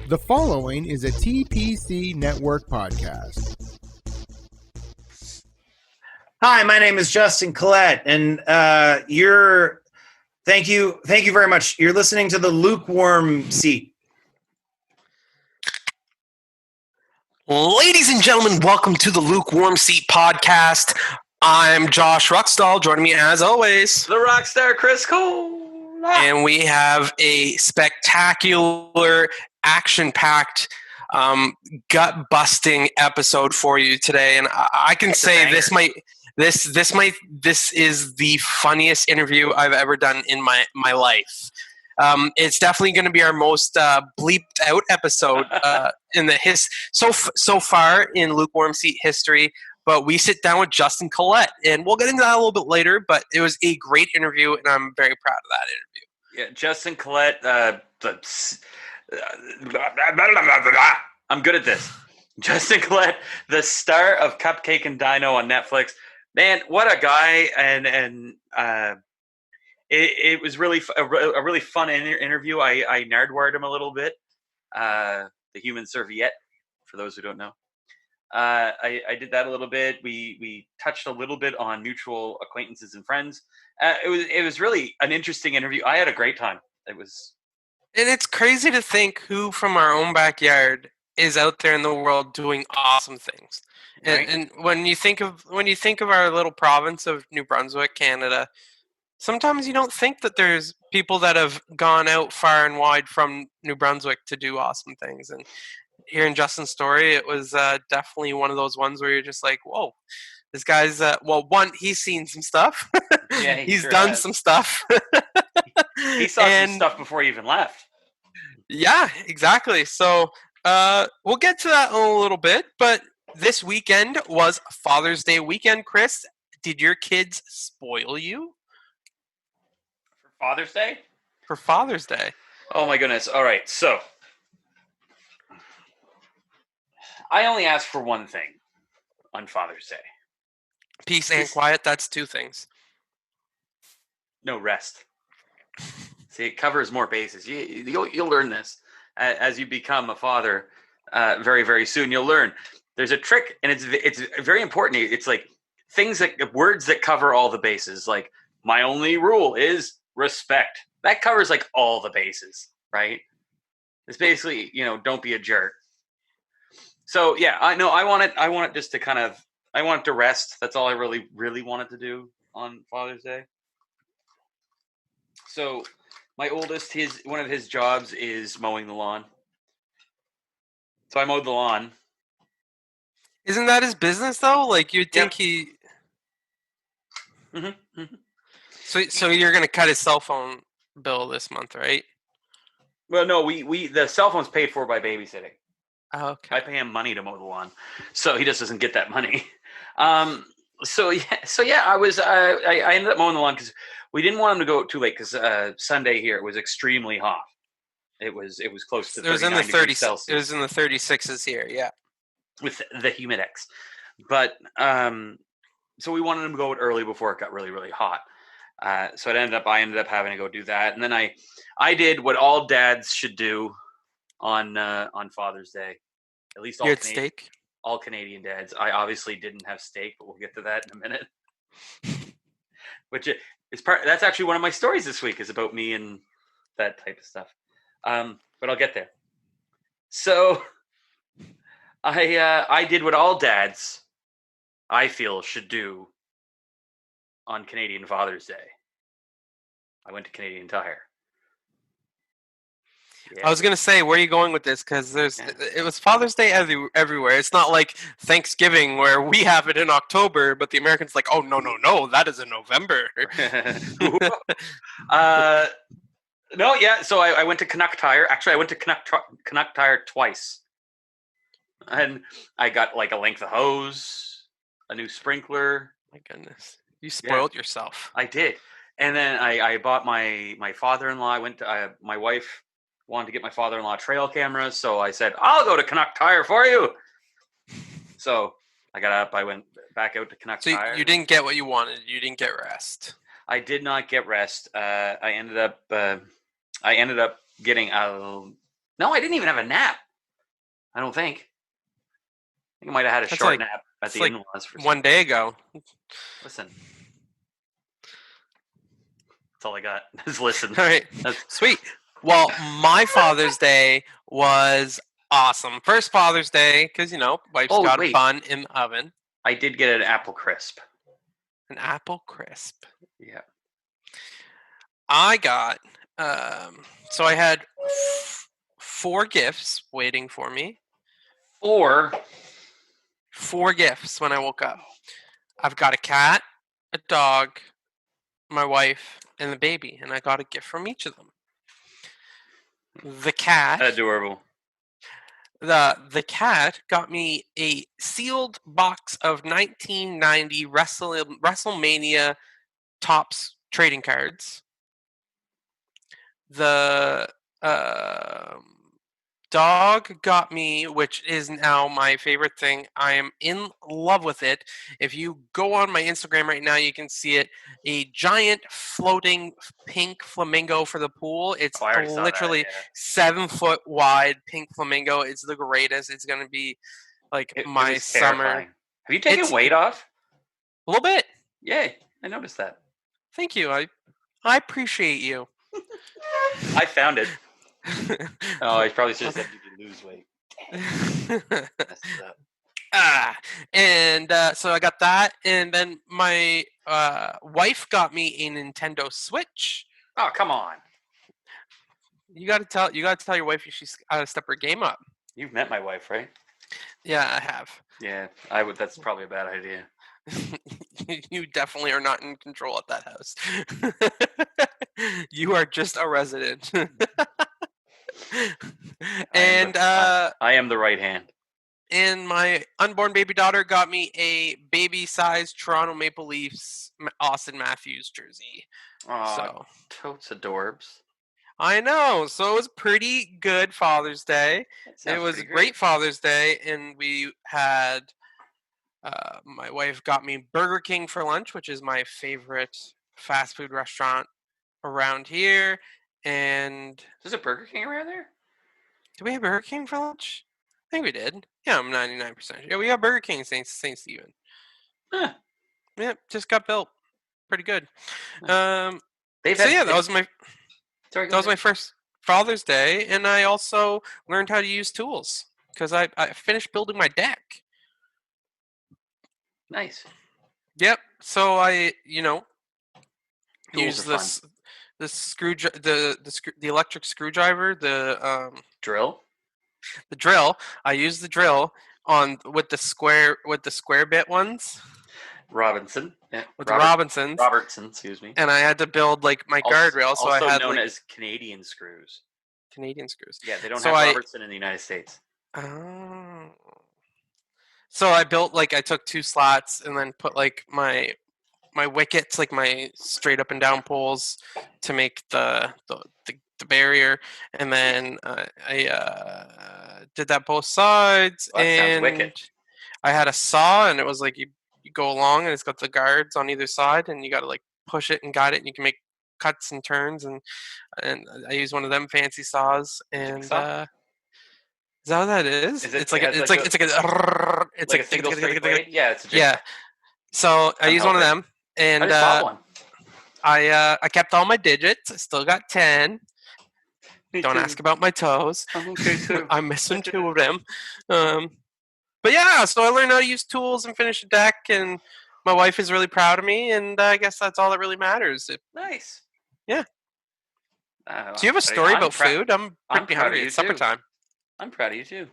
The following is a TPC Network podcast. Hi, my name is Justin Collette, and thank you very much. You're listening to the Lukewarm seat. Ladies and gentlemen, welcome to the Lukewarm Seat podcast. I'm Josh Ruckstall. Joining me as always, the rockstar Chris Cole. And we have a spectacular, action-packed, gut-busting episode for you today. And I can say this is the funniest interview I've ever done in my life. It's definitely going to be our most bleeped out episode in the so far in Lukewarm Seat history. But we sit down with Justin Collette, and we'll get into that a little bit later. But it was a great interview, and I'm very proud of that interview. Yeah, Justin Collette. I'm good at this. Justin Collette, the star of Cupcake and Dino on Netflix. Man, what a guy! And it was really a really fun interview. I nerdwired him a little bit. The human serviette, for those who don't know. I did that a little bit. We touched a little bit on mutual acquaintances and friends. It was really an interesting interview. I had a great time. And it's crazy to think who from our own backyard is out there in the world doing awesome things. Right. And when you think of our little province of New Brunswick, Canada, sometimes you don't think that there's people that have gone out far and wide from New Brunswick to do awesome things. And hearing Justin's story, it was definitely one of those ones where you're just like, whoa, this guy's, he's seen some stuff. Yeah, he's sure done has. some stuff. He saw some stuff before he even left. Yeah, exactly. So we'll get to that in a little bit. But this weekend was Father's Day weekend. Chris, did your kids spoil you? For Father's Day? For Father's Day. Oh, my goodness. All right, so I only asked for one thing on Father's Day. Peace and quiet, that's two things. No, rest. See, it covers more bases. You'll learn this as you become a father very, very soon. You'll learn. There's a trick, and it's very important. It's like words that cover all the bases. Like, my only rule is respect. That covers like all the bases, right? It's basically, don't be a jerk. So yeah, I want it just to I want it to rest. That's all I really, really wanted to do on Father's Day. So my oldest, one of his jobs is mowing the lawn. So I mowed the lawn. Isn't that his business though? Like you'd think he. Mm-hmm. Mm-hmm. So you're gonna cut his cell phone bill this month, right? Well, no, we the cell phone's paid for by babysitting. Oh, okay. I pay him money to mow the lawn, so he just doesn't get that money. So yeah, I ended up mowing the lawn because we didn't want him to go too late because Sunday here it was extremely hot. It was close to 39 degrees Celsius. It was in the 36s here, yeah. With the humidex, but so we wanted him to go out early before it got really, really hot. So I ended up having to go do that, and then I did what all dads should do on Father's Day. At least all steak. All Canadian dads. I obviously didn't have steak, but we'll get to that in a minute. Which is that's actually one of my stories this week is about me and that type of stuff. But I'll get there. So I did what all dads I feel should do on Canadian Father's Day. I went to Canadian Tire. Yeah. I was gonna say, where are you going with this? Because it was Father's Day everywhere. It's not like Thanksgiving where we have it in October, but the Americans like, oh no, that is in November. No, yeah. So I went to Canuck Tire. Actually, I went to Canuck Tire twice, and I got like a length of hose, a new sprinkler. My goodness, you spoiled yourself. I did, and then I bought my father-in-law. I went to my wife wanted to get my father-in-law trail cameras, so I said, I'll go to Canuck Tire for you. So I got up, I went back out to Canuck Tire. So you didn't get what you wanted. You didn't get rest. I did not get rest. I ended up getting No, I didn't even have a nap. I don't think. I think I might have had a That's short like- nap at the like in-laws for One day ago. Listen. That's all I got. Just listen. All right. That's, Sweet. Well, my Father's Day was awesome. First Father's Day, because, wife's Oh, got a wait. bun in the oven. I did get an apple crisp. An apple crisp. Yeah. I got, so I had 4 gifts waiting for me. Or 4 gifts when I woke up. I've got a cat, a dog, my wife, and the baby, and I got a gift from each of them. The cat. adorable. The cat got me a sealed box of 1990 WrestleMania Topps trading cards. The dog got me, which is now my favorite thing. I am in love with it. If you go on my Instagram right now, you can see it. A giant floating pink flamingo for the pool. It's Oh, I already saw that, literally yeah. 7 foot wide pink flamingo. It's the greatest. It's going to be like It my was summer. terrifying. Have you taken It's- weight off? A little bit. Yay. I noticed that. Thank you. I appreciate you. I found it. Oh, I probably should have said you could lose weight. Messed it up. And so I got that, and then my wife got me a Nintendo Switch. Oh, come on. You got to tell your wife she's got to step her game up. You've met my wife, right? Yeah, I have. Yeah, I would. That's probably a bad idea. You definitely are not in control at that house. You are just a resident. And I am the right hand. and my unborn baby daughter got me a baby-sized Toronto Maple Leafs Austin Matthews jersey. Oh, So totes adorbs. I know. So it was pretty good Father's Day. That It sounds was pretty great Father's Day, and we had my wife got me Burger King for lunch, which is my favorite fast food restaurant around here. And There's a Burger King around there? did we have Burger King for lunch? I think we did. Yeah, I'm 99% sure. Yeah, we have Burger King in St. Stephen. Huh. Yeah, just got built. Pretty good. They've So had, yeah, that was my Sorry, that was my first Father's Day, and I also learned how to use tools because I finished building my deck. Nice. Yep. So I Tools use are fun. the electric screwdriver, the Drill? drill. I use the drill with the square bit ones Robinson. Yeah. with the Robinsons, Robertson, excuse me. and I had to build like my guardrail. So I Also had known like as Canadian screws. Canadian screws. Yeah, they don't So have Robertson in the United States. Oh. So I built I took 2 slots and then put like my wickets, like my straight up and down poles to make the barrier, and then I did that both sides. Well, that sounds and wicked. I had a saw, and it was like you go along, and it's got the guards on either side, and you got to like push it and guide it, and you can make cuts and turns, and I use one of them fancy saws, and Jigsaw? is that what that is? Is it- It's like it has it's like like a- it's like it's Like a single straight blade? Yeah, it's a jigsaw. yeah. So I I'm use one of helping. them, and I just bought one. I kept all my digits. I still got 10. Me Don't too. ask about my toes. I'm okay too. I'm missing 2 of them. But yeah, so I learned how to use tools and finish a deck, and my wife is really proud of me, and I guess that's all that really matters. Nice. Yeah. Do you have a story about food? I'm pretty proud of hungry. you It's supper too. time. I'm proud of you too.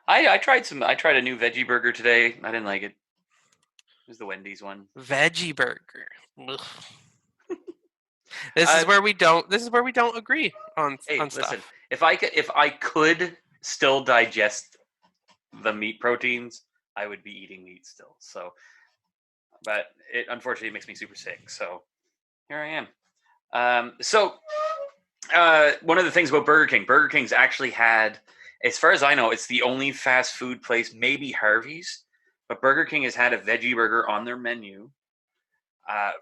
I tried a new veggie burger today. I didn't like it. It was the Wendy's one. Veggie burger. Ugh. This is where we don't agree on Hey, on stuff. listen. If I could still digest the meat proteins, I would be eating meat still. So, but it unfortunately makes me super sick. So here I am. One of the things about Burger King's actually had, as far as I know, it's the only fast food place, maybe Harvey's, but Burger King has had a veggie burger on their menu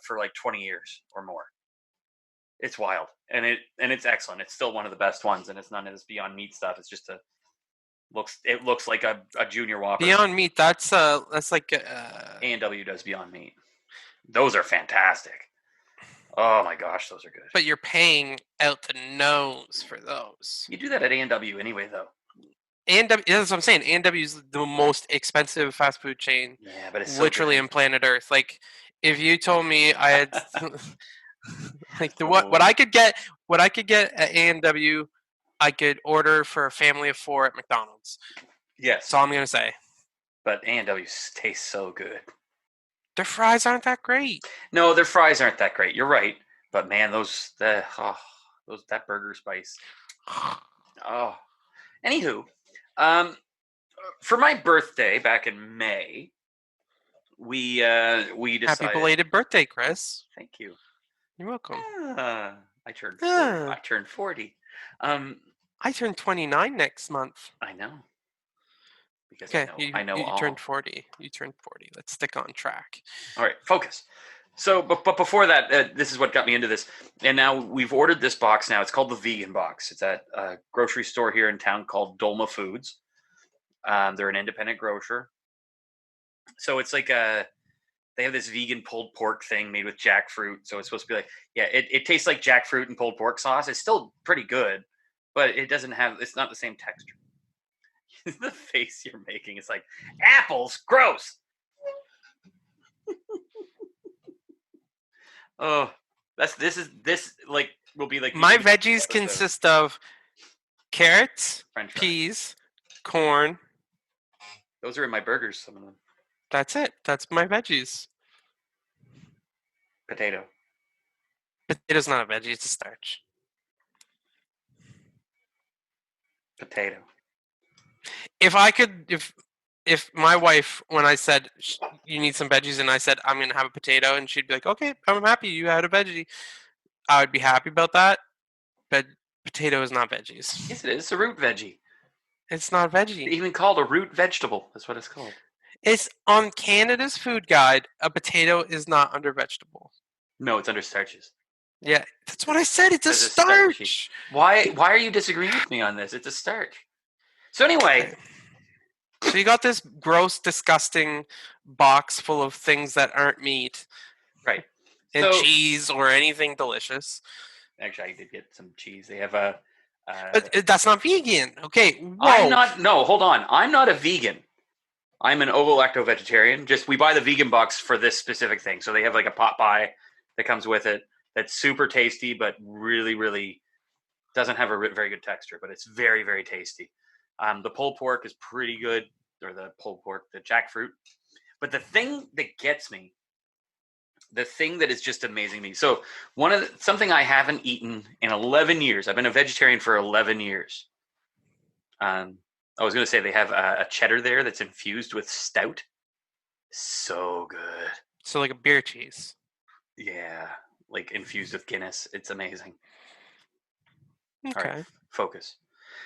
for like 20 years or more. It's wild, and it's excellent. It's still one of the best ones, and it's none of this Beyond Meat stuff. It's just it looks like a junior Whopper. Beyond Meat, that's like A&W does Beyond Meat. Those are fantastic. Oh my gosh, those are good. but you're paying out the nose for those. You do that at A&W anyway, though. A&W, that's what I'm saying. A&W is the most expensive fast food chain, Yeah, but it's so literally good. in planet Earth. Like, if you told me I had, like, what I could get at A&W, I could order for a family of 4 at McDonald's. Yes, That's all I'm gonna say. but A&W tastes so good. Their fries aren't that great. No, their fries aren't that great. You're right, but man, that burger spice. Oh, anywho, for my birthday back in May, we decided. Happy belated birthday, Chris. Thank you. You're welcome. I turned 40. Ah. I turned 40. I turn 29 next month. I know. Because Okay, I know you all. turned 40. You turned 40. Let's stick on track. All right, focus. So, but before that, this is what got me into this. And now we've ordered this box now. It's called the Vegan Box. It's at a grocery store here in town called Dolma Foods. They're an independent grocer. So it's like they have this vegan pulled pork thing made with jackfruit. So it's supposed to be like, it tastes like jackfruit and pulled pork sauce. It's still pretty good, but it's not the same texture. The face you're making is like, apples, gross. Oh, this will be like My veggies consist of carrots, French fries. peas, corn. Those are in my burgers, some of them. That's it. That's my veggies. Potato. Potato's not a veggie, it's a starch. Potato. If I could, if my wife, when I said you need some veggies, and I said I'm gonna have a potato, and she'd be like, "Okay, I'm happy you had a veggie," I would be happy about that. But potato is not veggies. Yes, it is. It's a root veggie. It's not veggie. It's even called a root vegetable. That's what it's called. It's on Canada's food guide. A potato is not under vegetable. No, it's under starches. Yeah, that's what I said. It's a It's a starchy. starch. Why are you disagreeing with me on this? It's a starch. So anyway, So you got this gross, disgusting box full of things that aren't meat right. and So cheese or anything delicious. actually, I did get some cheese. They have a. But that's not vegan. Okay, whoa. I'm not. No, hold on. I'm not a vegan. I'm an ovo-lacto vegetarian. Just we buy the vegan box for this specific thing. So they have like a pot pie that comes with it that's super tasty, but really, really doesn't have a very good texture. But it's very, very tasty. The pulled pork is pretty good, or the jackfruit. But the thing that gets me, the thing that is just amazing me. So something I haven't eaten in 11 years. I've been a vegetarian for 11 years. I was going to say they have a cheddar there that's infused with stout. So good. So like a beer cheese. Yeah, like infused with Guinness. It's amazing. Okay. All right, focus.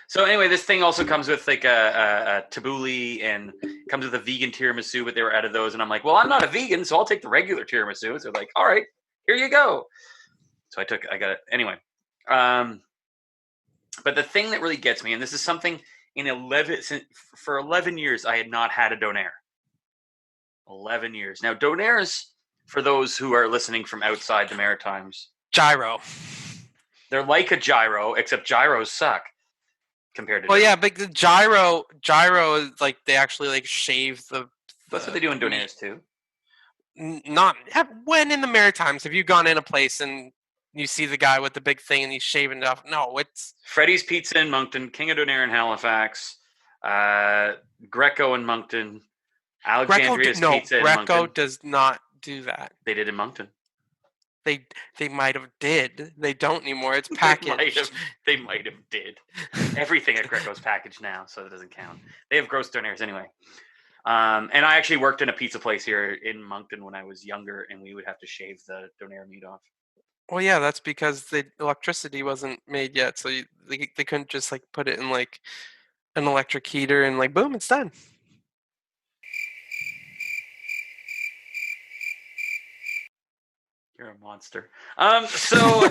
So anyway, this thing also comes with like a tabbouleh and comes with a vegan tiramisu, but they were out of those. And I'm like, well, I'm not a vegan, so I'll take the regular tiramisu. So they're like, all right, here you go. So I got it. Anyway. But the thing that really gets me, and this is something for 11 years, I had not had a donair. 11 years. Now, donairs, for those who are listening from outside the Maritimes. Gyro. They're like a gyro, except gyros suck. Compared to well, yeah, but the gyro is like they actually like shave the. That's what they do in donairs too. Not when in the Maritimes. Have you gone in a place and you see the guy with the big thing and he's shaving it off? No, it's Freddy's Pizza in Moncton, King of Donair in Halifax, Greco in Moncton, Alexandria's Pizza in Moncton. Greco does not do that. They did in Moncton. They might have did. They don't anymore. It's packaged. They might have did. Everything at Greco's packaged now, so it doesn't count. They have gross donairs anyway. And I actually worked in a pizza place here in Moncton when I was younger, and we would have to shave the donair meat off. Well, yeah, that's because the electricity wasn't made yet, so they couldn't just like put it in like an electric heater and like boom, it's done. You're a monster. So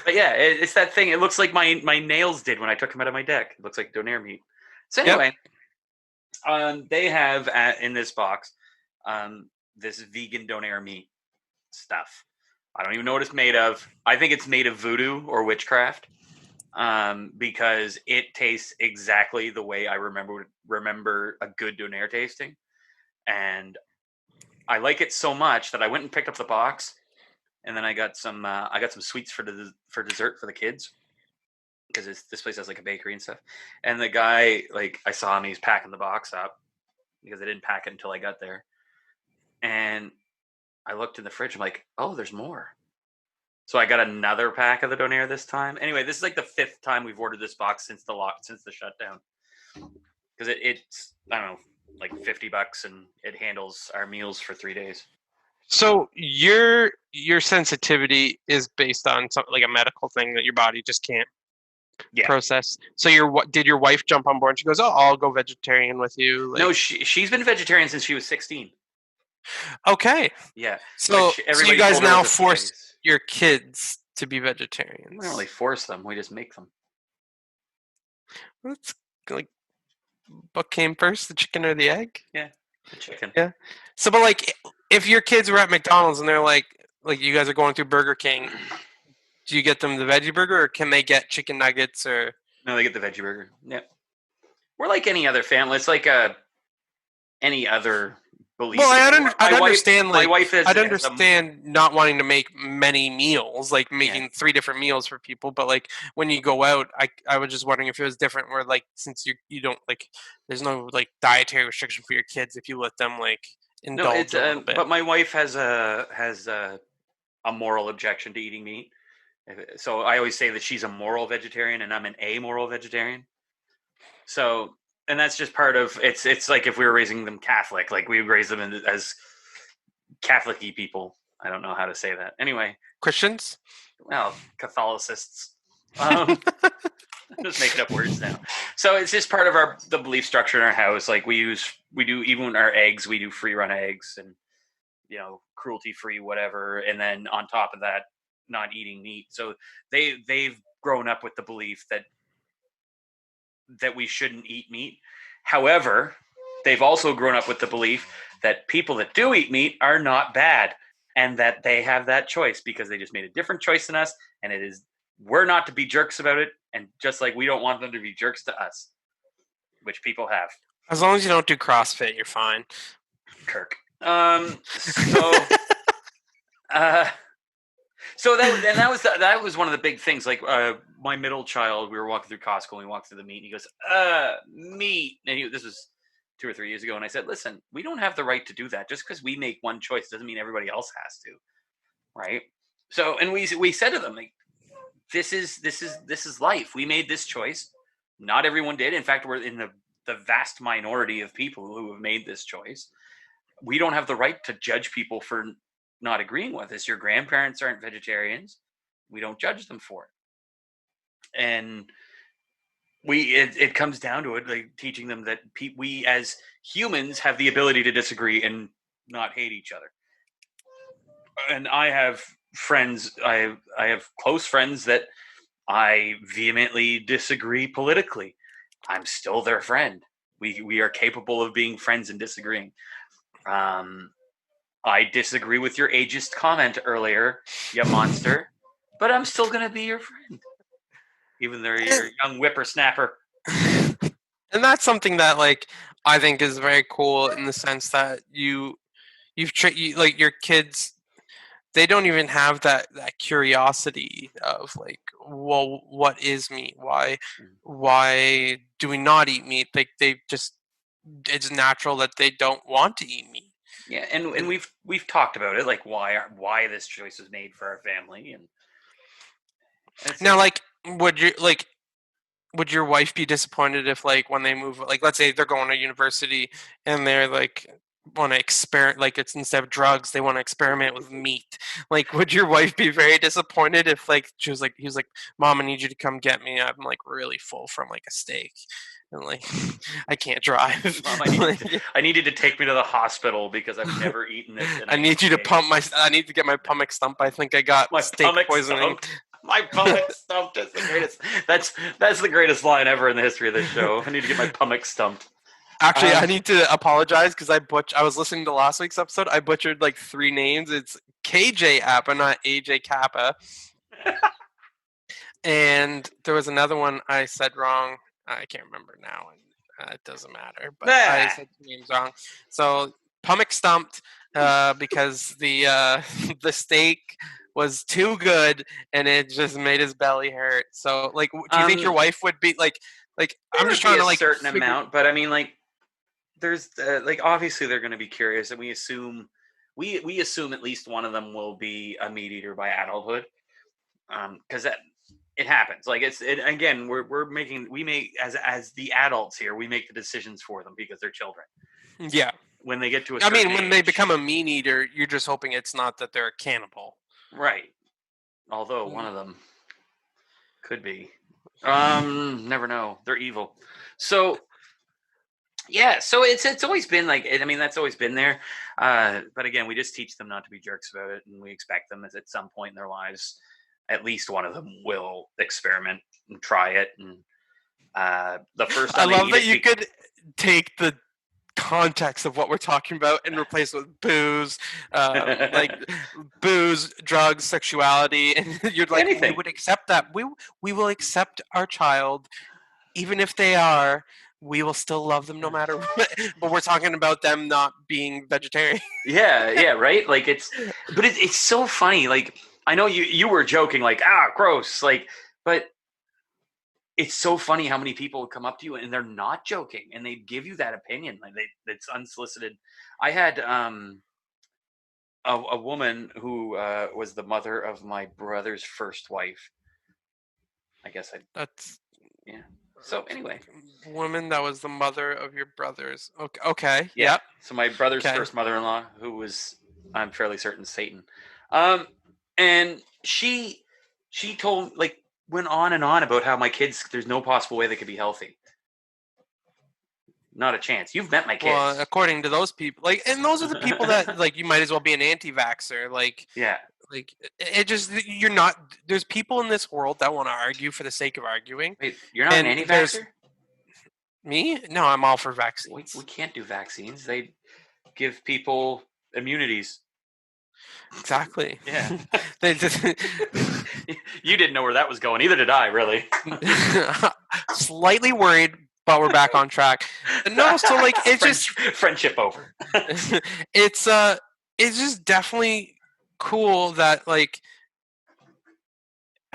But yeah, it's that thing. It looks like my nails did when I took them out of my deck. It looks like donair meat. So anyway, they have in this box this vegan donair meat stuff. I don't even know what it's made of. I think it's made of voodoo or witchcraft, because it tastes exactly the way I remember a good donair tasting, and I like it so much that I went and picked up the box. And then I got some sweets for dessert for the kids, because this place has like a bakery and stuff. And the guy, like, I saw him, he's packing the box up because I didn't pack it until I got there. And I looked in the fridge. I'm like, oh, there's more. So I got another pack of the donair this time. Anyway, this is like the 5th time we've ordered this box since the shutdown, because it's I don't know, like $50, and it handles our meals for 3 days. So your sensitivity is based on something like a medical thing that your body just can't process. So did your wife jump on board? And she goes, "Oh, I'll go vegetarian with you." No, she's been vegetarian since she was 16. Okay. Yeah. So you guys now force your kids to be vegetarians. We don't really force them. We just make them. That's like, what came first, the chicken or the egg? Yeah, the chicken. Yeah. So, but like, if your kids were at McDonald's and they're like you guys are going through Burger King, do you get them the veggie burger, or can they get chicken nuggets? Or no, they get the veggie burger. Yep. We're like any other family. It's like any other belief. Well, I'd understand. My wife is. I'd understand not wanting to make many meals, like making 3 different meals for people. But like when you go out, I was just wondering if it was different. Where like, since you don't like, there's no like dietary restriction for your kids if you let them like indulge a little bit. But my wife has a moral objection to eating meat. So I always say that she's a moral vegetarian and I'm an amoral vegetarian. So, and that's just part of it's like if we were raising them Catholic, like we would raise them as Catholic-y people. I don't know how to say that. Anyway, Christians? Well, Catholicists. I'm just making up words now. So it's just part of the belief structure in our house. Like we do even our eggs, we do free run eggs and cruelty free whatever, and then on top of that, not eating meat. So they've grown up with the belief that we shouldn't eat meat. However, they've also grown up with the belief that people that do eat meat are not bad, and that they have that choice because they just made a different choice than us, and we're not to be jerks about it, and just like we don't want them to be jerks to us, which people have. As long as you don't do CrossFit, you're fine. Kirk. So that was one of the big things. Like my middle child, we were walking through Costco and we walked through the meat, and he goes, meat. And this was 2 or 3 years ago, and I said, listen, we don't have the right to do that. Just because we make one choice doesn't mean everybody else has to, right? So, and we said to them, like, this is life. We made this choice. Not everyone did. In fact, we're in the vast minority of people who have made this choice. We don't have the right to judge people for not agreeing with us. Your grandparents aren't vegetarians. We don't judge them for it. And it comes down to it, like teaching them that we as humans have the ability to disagree and not hate each other. And I have friends, I have close friends that I vehemently disagree politically. I'm still their friend. We are capable of being friends and disagreeing. I disagree with your ageist comment earlier, you monster, but I'm still going to be your friend, even though you're a young whippersnapper. And that's something that, like, I think is very cool in the sense that you've like your kids, they don't even have that curiosity of like, well, what is meat? Why do we not eat meat? Like they just, it's natural that they don't want to eat meat. Yeah, and we've talked about it, like why this choice was made for our family, and now, like, would your wife be disappointed if, like, when they move, like, let's say they're going to university and they're like want to experiment, like, it's instead of drugs they want to experiment with meat? Like, would your wife be very disappointed if, like, he was like, Mom, I need you to come get me, I'm like really full from like a steak, and like I can't drive. Mom, Like, I need you to take me to the hospital because I've never eaten this. In I need you to I need to get my stomach stumped. I think I got my steak stomach poisoning. stumped. My stomach stumped is the greatest. That's the greatest line ever in the history of this show. I need to get my stomach stumped. Actually, I need to apologize because I was listening to last week's episode. I butchered like 3 names. It's KJ Appa, not AJ Kappa. And there was another one I said wrong. I can't remember now, and it doesn't matter. But I said 2 names wrong. So Pumick stumped because the the steak was too good, and it just made his belly hurt. So, like, do you think your wife would be like? I'm just trying to like a certain amount, but I mean, like, there's like obviously they're going to be curious, and we assume at least one of them will be a meat eater by adulthood, because that. It happens. Like again, we make as the adults here, we make the decisions for them because they're children. Yeah. When they get to when they become a meat eater, you're just hoping it's not that they're a cannibal. Right. Although one of them could be. Never know. They're evil. So yeah, so it's always been like, I mean, that's always been there. But again, we just teach them not to be jerks about it, and we expect them at some point in their lives, at least one of them will experiment and try it. And the first time I love that you could take the context of what we're talking about and replace it with booze, like booze, drugs, sexuality, and you're like, anything. We would accept that. We will accept our child, even if they are. We will still love them no matter what. But we're talking about them not being vegetarian. Yeah, right. Like it's so funny. Like I know you were joking, like gross, like, but it's so funny how many people come up to you and they're not joking and they give you that opinion, like it's unsolicited. I had a woman who was the mother of my brother's first wife. I guess That's yeah. So anyway, woman that was the mother of your brother's. Okay. Yeah. Yep. So my brother's first mother-in-law, who was, I'm fairly certain, Satan, and she told, like, went on and on about how my kids, there's no possible way they could be healthy. Not a chance. You've met my kids. Well, according to those people, like, and those are the people that, like, you might as well be an anti-vaxxer. Like, yeah. Like, it just, you're not, there's people in this world that want to argue for the sake of arguing. Wait, you're not an anti-vaxxer? Me? No, I'm all for vaccines. We can't do vaccines. They give people immunities. Exactly. Yeah. They just, you didn't know where that was going. Either did I, really. Slightly worried, but we're back on track. No, so, like, it's just friendship over. It's just definitely cool that, like,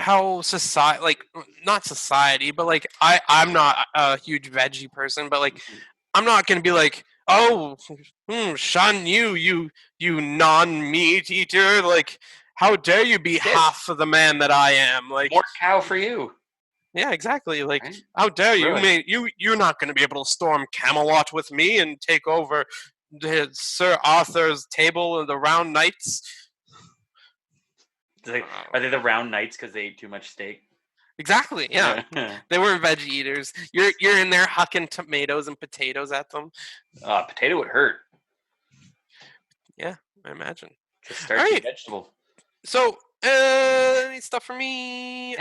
how society, like, not society, but like I'm not a huge veggie person, but like I'm not gonna be like, oh, shun you non-meat eater, like, how dare you be half of the man that I am, like, more cow for you. Yeah, exactly. Like, right? How dare you? Really? You're not going to be able to storm Camelot with me and take over Sir Arthur's table and the round knights. Are they the round knights because they ate too much steak? Exactly. Yeah, they weren't veggie eaters. You're in there hucking tomatoes and potatoes at them. Potato would hurt. Yeah, I imagine. It's a starchy vegetable. So, any stuff for me?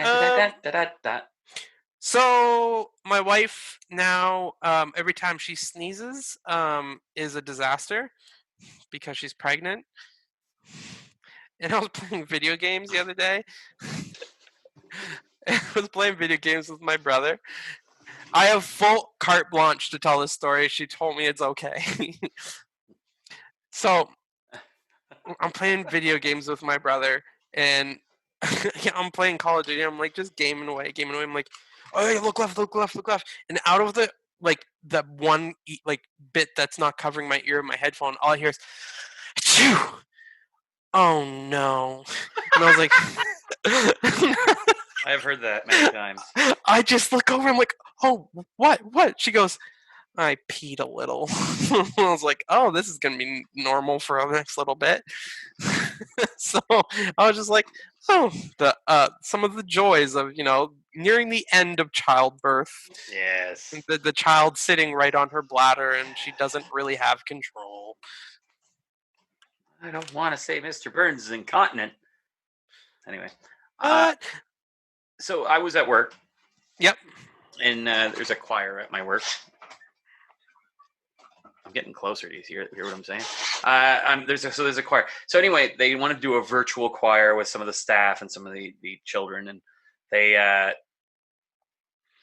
So my wife now, every time she sneezes, is a disaster because she's pregnant. And I was playing video games the other day. I was playing video games with my brother. I have full carte blanche to tell this story. She told me it's okay. So I'm playing video games with my brother, and I'm playing Call of Duty. I'm like just gaming away. I'm like, oh, hey, look left. And out of the, like, the one, like, bit that's not covering my ear of my headphone, all I hear is, achoo! Oh no. And I was like, I've heard that many times. I just look over, I'm like, oh, what? She goes, I peed a little. I was like, oh, this is going to be normal for the next little bit. So I was just like, oh, some of the joys of, nearing the end of childbirth. Yes. The child sitting right on her bladder, and she doesn't really have control. I don't want to say Mr. Burns is incontinent. Anyway, But so I was at work. yep. And there's a choir at my work. I'm getting closer. Do you hear what I'm saying? There's a choir. So anyway, they want to do a virtual choir with some of the staff and some of the children, and they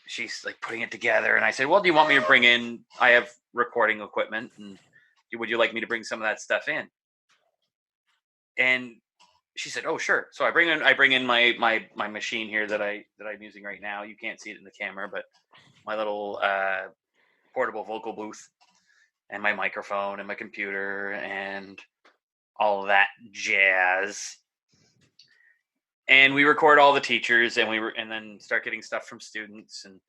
she's like putting it together. And I said, well, do you want me to bring in? I have recording equipment, and would you like me to bring some of that stuff in? And she said, oh, sure. So I bring in my machine here that I'm using right now. You can't see it in the camera, but my little portable vocal booth and my microphone and my computer and all of that jazz. And we record all the teachers, and then start getting stuff from students. And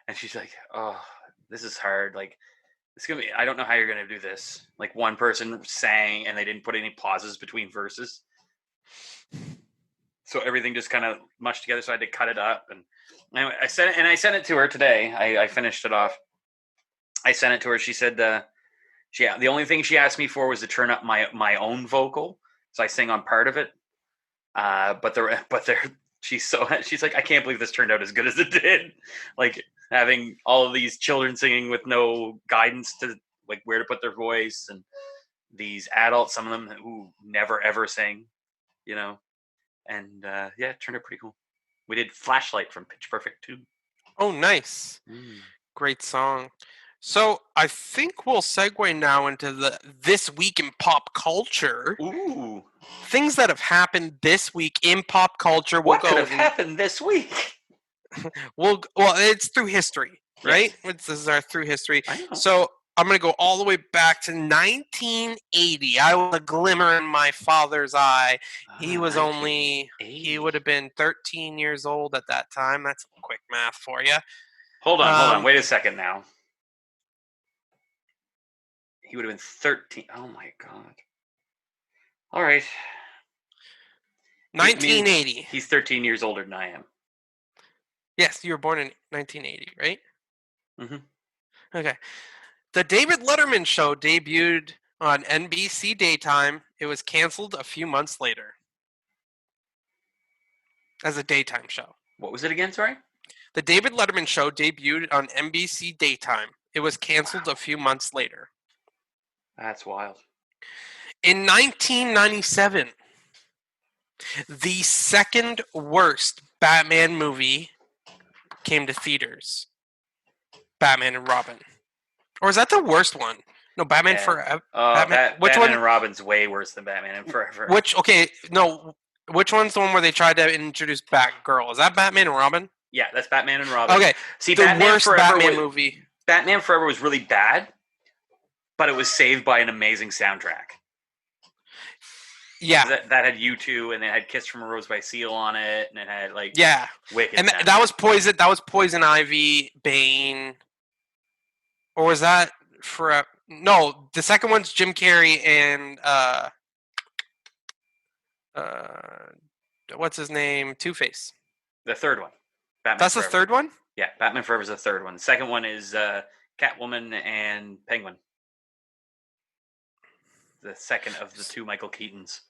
and she's like, oh, this is hard. Like, it's gonna be, I don't know how you're gonna do this. Like, one person sang and they didn't put any pauses between verses, so everything just kind of mushed together. So I had to cut it up, and anyway, I sent it to her today. I finished it off. I sent it to her. She said, the only thing she asked me for was to turn up my own vocal, so I sing on part of it. She's like, I can't believe this turned out as good as it did. Like, having all of these children singing with no guidance to like where to put their voice, and these adults, some of them who never ever sing, and it turned out pretty cool. We did Flashlight from Pitch Perfect 2. Oh, nice. Great song. So I think we'll segue now into this week in pop culture. Ooh. Things that have happened this week in pop culture. What could have happened this week? Well, it's through history, right? Yes. This is our through history. So I'm going to go all the way back to 1980. I was a glimmer in my father's eye. He was he would have been 13 years old at that time. That's quick math for you. Hold on. Wait a second now. He would have been 13. Oh, my God. All right. 1980. He's 13 years older than I am. Yes, you were born in 1980, right? Mm-hmm. Okay. The David Letterman Show debuted on NBC Daytime. It was canceled a few months later as a daytime show. What was it again, sorry? The David Letterman Show debuted on NBC Daytime. It was canceled a few months later. That's wild. In 1997, the second worst Batman movie came to theaters. Batman and Robin. Or is that the worst one? No, Batman Forever. Batman and Robin's way worse than Batman and Forever. Which one's the one where they tried to introduce Batgirl? Is that Batman and Robin? Yeah, that's Batman and Robin. Okay, see, the worst Batman movie. Batman Forever was really bad, but it was saved by an amazing soundtrack. Yeah, that had U2, and it had "Kiss from a Rose" by Seal on it, and it had wicked. And that was Poison. That was Poison Ivy, Bane, or was that for? No, the second one's Jim Carrey and what's his name? Two-Face. The third one. Batman That's Forever. The third one. Yeah, Batman Forever is the third one. The second one is Catwoman and Penguin. The second of the two Michael Keatons.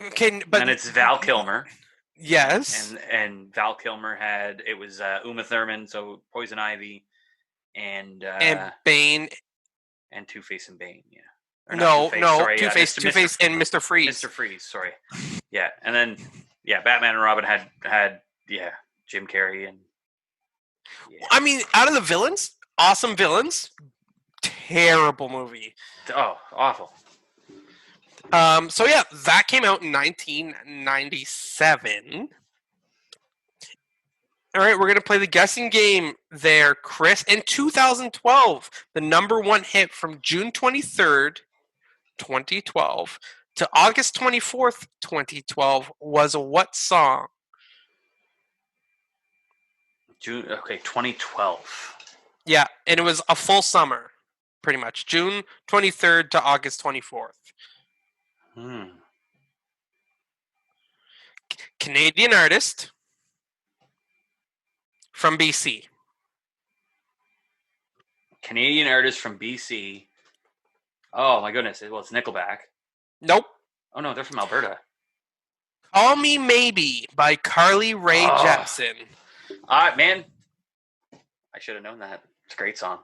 Okay, but and it's Val Kilmer. Yes. And Val Kilmer it was Uma Thurman, so Poison Ivy, and Bane, and Two-Face and Bane. Yeah. Two-Face and Mr. Freeze. Mr. Freeze, sorry. Yeah, and then Batman and Robin had Jim Carrey and. Yeah. I mean, out of the villains, awesome villains. Terrible movie. Oh, awful. So that came out in 1997. All right, we're going to play the guessing game there, Chris. In 2012, the number one hit from June 23rd, 2012 to August 24th, 2012 was what song? 2012. Yeah, and it was a full summer, pretty much. June 23rd to August 24th. Canadian artist from BC. Canadian artist from BC. Oh my goodness. Well, it's Nickelback. Nope. Oh no, they're from Alberta. Call Me Maybe by Carly Rae Jepsen. Man. I should have known that. It's a great song.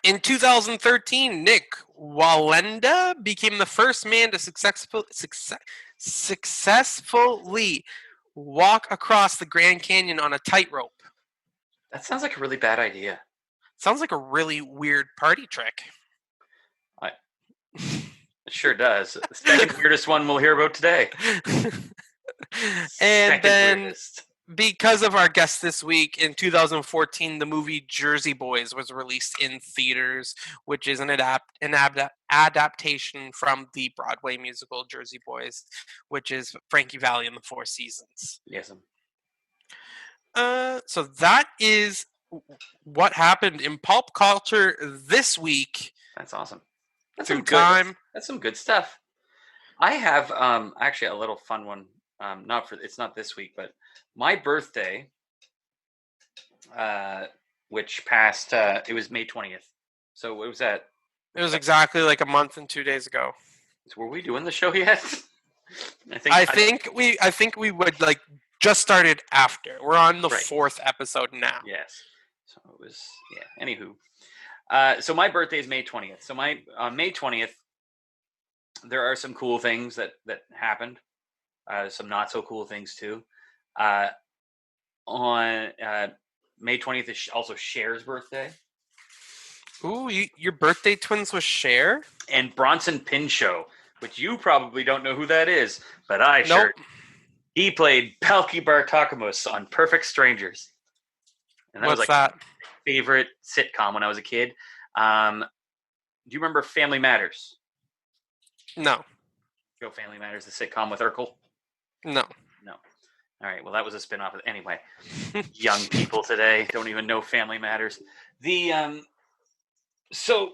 In 2013, Nick Wallenda became the first man to successfully walk across the Grand Canyon on a tightrope. That sounds like a really bad idea. Sounds like a really weird party trick. It sure does. The second weirdest one we'll hear about today. And then, Weirdest. because of our guest this week, in 2014, the movie Jersey Boys was released in theaters, which is an adaptation from the Broadway musical Jersey Boys, which is Frankie Valli and the Four Seasons. Yes. So that is what happened in pulp culture this week. That's awesome. That's Through some good. time. That's some good stuff. I have actually a little fun one. It's not this week, but my birthday, which passed. It was May 20th. So what was that? It was exactly like a month and 2 days ago. Were we doing the show yet? I think we would like just started after. We're on the Right. 4th episode now. Yes. So it was, yeah. Anywho. So my birthday is May 20th. So on May 20th, there are some cool things that happened. Some not so cool things too. On May 20th is also Cher's birthday. Ooh, your birthday twins with Cher? And Bronson Pinchot, which you probably don't know who that is, but I Nope. sure. He played Palki Bartakamus on Perfect Strangers. And that What's was like that? my favorite sitcom when I was a kid. Do you remember Family Matters? No. Show Family Matters, the sitcom with Urkel? No. All right, well, that was a spin-off. Anyway, young people today don't even know Family Matters. So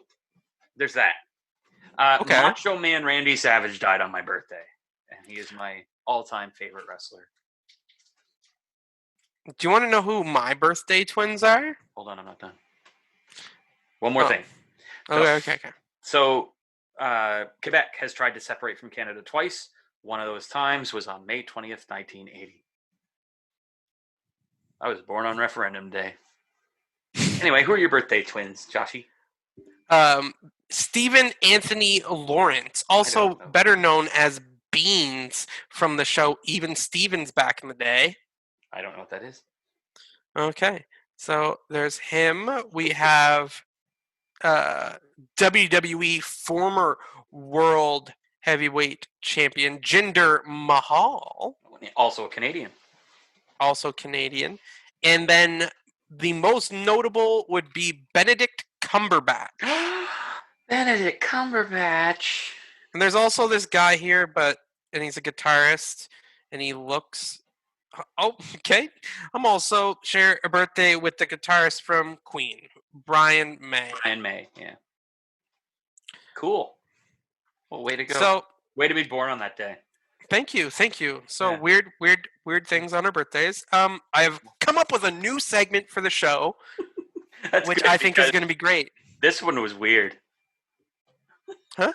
there's that. Okay. Macho Man Randy Savage died on my birthday, and he is my all-time favorite wrestler. Do you want to know who my birthday twins are? Hold on, I'm not done. One more thing. Okay. So Quebec has tried to separate from Canada twice. One of those times was on May 20th, 1980. I was born on referendum day. Anyway, who are your birthday twins, Joshy? Stephen Anthony Lawrence, also better known as Beans from the show Even Stevens back in the day. I don't know what that is. Okay, so there's him. We have WWE former World Heavyweight Champion Jinder Mahal, Also a Canadian. also Canadian. And then the most notable would be Benedict Cumberbatch. Benedict Cumberbatch. And there's also this guy here, and he's a guitarist, and he looks... Oh, okay. I'm also share a birthday with the guitarist from Queen, Brian May. Brian May, yeah. Cool. Well, way to go. So, way to be born on that day. Thank you. So Yeah. weird things on our birthdays. I have come up with a new segment for the show, That's which good I think is because going to be great. This one was weird. Huh?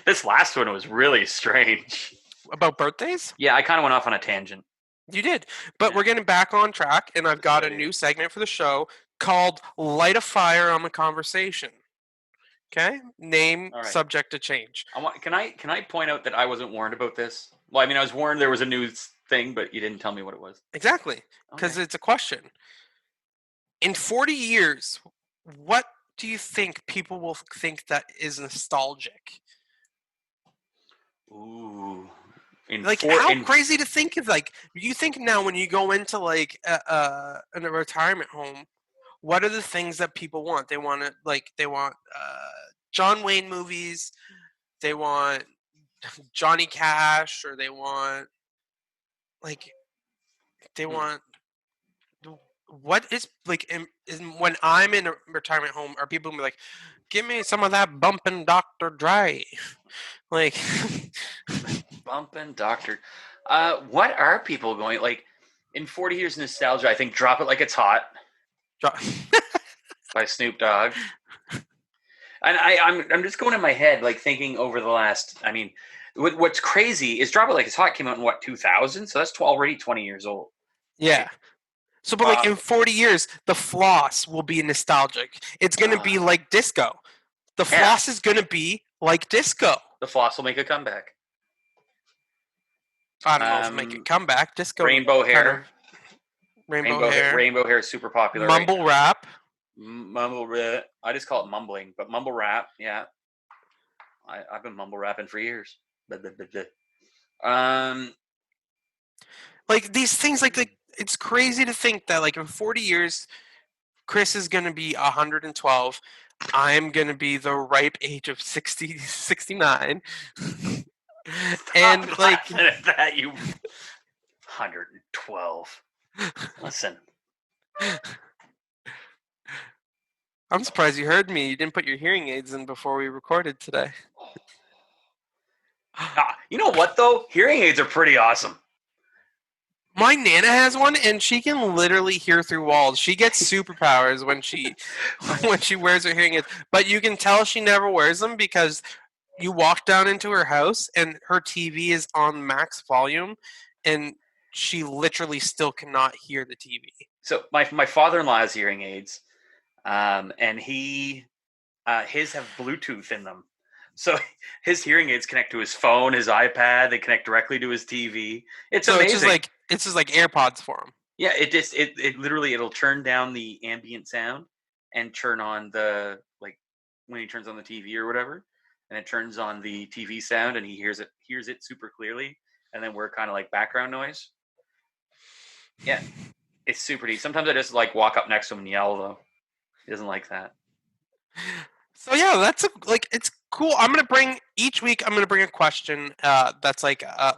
This last one was really strange. About birthdays? Yeah, I kind of went off on a tangent. You did. But we're getting back on track, and I've got a new segment for the show called Light a Fire on the Conversation. Okay? Name, All right. subject to change. Can I point out that I wasn't warned about this? Well, I mean, I was warned there was a news thing, but you didn't tell me what it was. Exactly. Because Okay. it's a question. In 40 years, what do you think people will think that is nostalgic? Ooh. How crazy to think of, you think now when you go into a retirement home, what are the things that people want? They want John Wayne movies, they want Johnny Cash, or they want what is when I'm in a retirement home, are people gonna be like, give me some of that bumpin' Dr. Dre? Bumpin' Dr. What are people going like in 40 years nostalgia? I think "Drop It Like It's Hot" by Snoop Dogg. And I'm just going in my head, like thinking over the last. I mean, what's crazy is "Drop It Like It's Hot" came out in what 2000, so that's already 20 years old. Yeah. So, but like in 40 years, the floss will be nostalgic. It's going to be like disco. The floss is going to be like disco. The floss will make a comeback. I don't know if make a comeback. Disco. Rainbow hair. Rainbow hair. Rainbow hair is super popular. Mumble rap. Mumble rap. I just call it mumbling, but mumble rap. Yeah. I've been mumble rapping for years. Like these things, like it's crazy to think that like in 40 years, Chris is going to be 112. I'm going to be the ripe age of 69. And like that, you 112. Listen. I'm surprised you heard me. You didn't put your hearing aids in before we recorded today. You know what though? Hearing aids are pretty awesome. My Nana has one, and she can literally hear through walls. She gets superpowers when she wears her hearing aids. But you can tell she never wears them because you walk down into her house, and her TV is on max volume, and she literally still cannot hear the TV. So my father-in-law has hearing aids, and his have Bluetooth in them. So his hearing aids connect to his phone, his iPad. They connect directly to his TV. It's amazing. It's just like AirPods for him. Yeah, it literally it'll turn down the ambient sound and turn on the like when he turns on the TV or whatever, and it turns on the TV sound and he hears it super clearly, and then we're kind of like background noise. Yeah, it's super neat. Sometimes I just like walk up next to him and yell though. He doesn't like that. So yeah, it's cool. Each week I'm gonna bring a question that's like a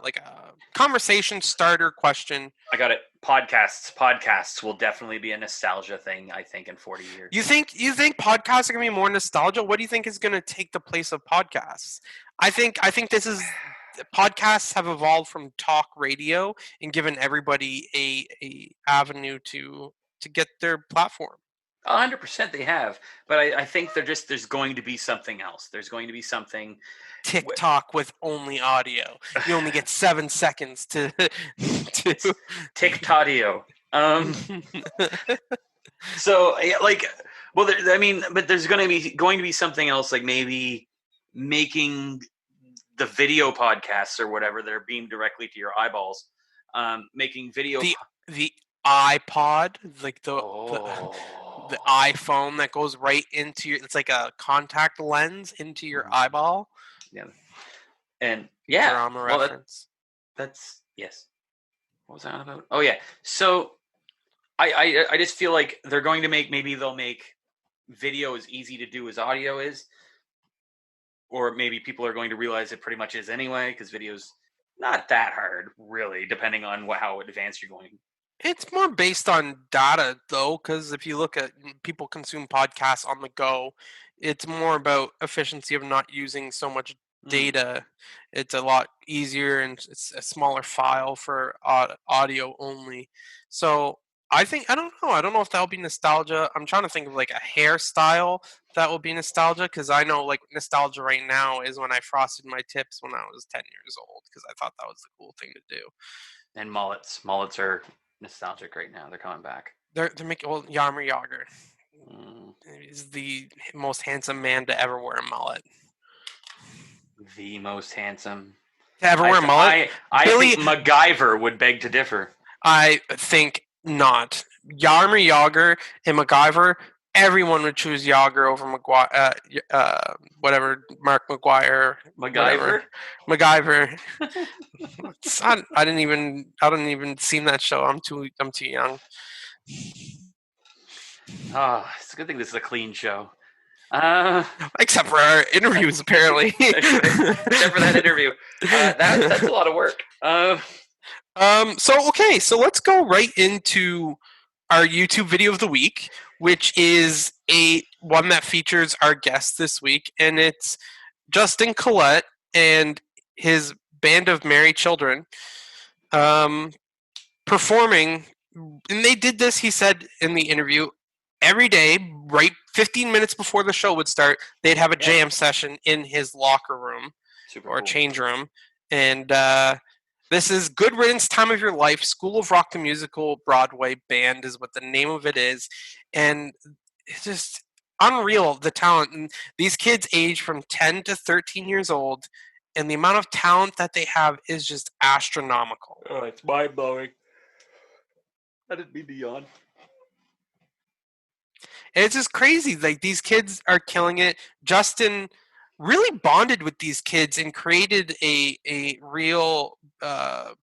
conversation starter question. I got it. Podcasts will definitely be a nostalgia thing, I think, in 40 years. You think podcasts are gonna be more nostalgia? What do you think is gonna take the place of podcasts? I think podcasts have evolved from talk radio and given everybody a avenue to get their platform. 100% they have, but I think there's going to be something else. There's going to be something TikTok with only audio. You only get 7 seconds to TikTok-audio. So like, well, I mean, but there's going to be something else, like maybe making the video podcasts or whatever that are beamed directly to your eyeballs. Making video the iPod, like the iPhone that goes right into it's like a contact lens into your eyeball. Yeah. And yeah. Drama reference. That's yes. What was that on about? Oh yeah. So I just feel like they're going to they'll make video as easy to do as audio is. Or maybe people are going to realize it pretty much is anyway, because video's not that hard, really, depending on how advanced you're going. It's more based on data, though, because if you look at people consume podcasts on the go, it's more about efficiency of not using so much data. It's a lot easier, and it's a smaller file for audio only. So I don't know if that'll be nostalgia. I'm trying to think of like a hairstyle that will be nostalgia, because I know like nostalgia right now is when I frosted my tips when I was 10 years old, because I thought that was the cool thing to do. And mullets are nostalgic right now. They're coming back. They're making Yarmer Yager is the most handsome man to ever wear a mullet. The most handsome to ever wear a mullet. I think MacGyver would beg to differ. I think not. Yarmer Yager and MacGyver. Everyone would choose Yager over whatever Mark McGuire. MacGyver. I didn't even see that show. I'm too young. Oh, it's a good thing this is a clean show. Except for our interviews, apparently. Except for that interview. That's a lot of work. So let's go right into our YouTube video of the week, which is one that features our guest this week, and it's Justin Collette and his band of merry children. performing, and they did this, he said in the interview, every day, right 15 minutes before the show would start, they'd have a jam session in his locker room or change room. And this is Good Riddance, Time of Your Life, School of Rock the Musical, Broadway Band is what the name of it is. And it's just unreal, the talent. And these kids age from 10 to 13 years old, and the amount of talent that they have is just astronomical. Oh, it's mind-blowing. I didn't mean to yawn. And it's just crazy. Like, these kids are killing it. Justin really bonded with these kids and created a real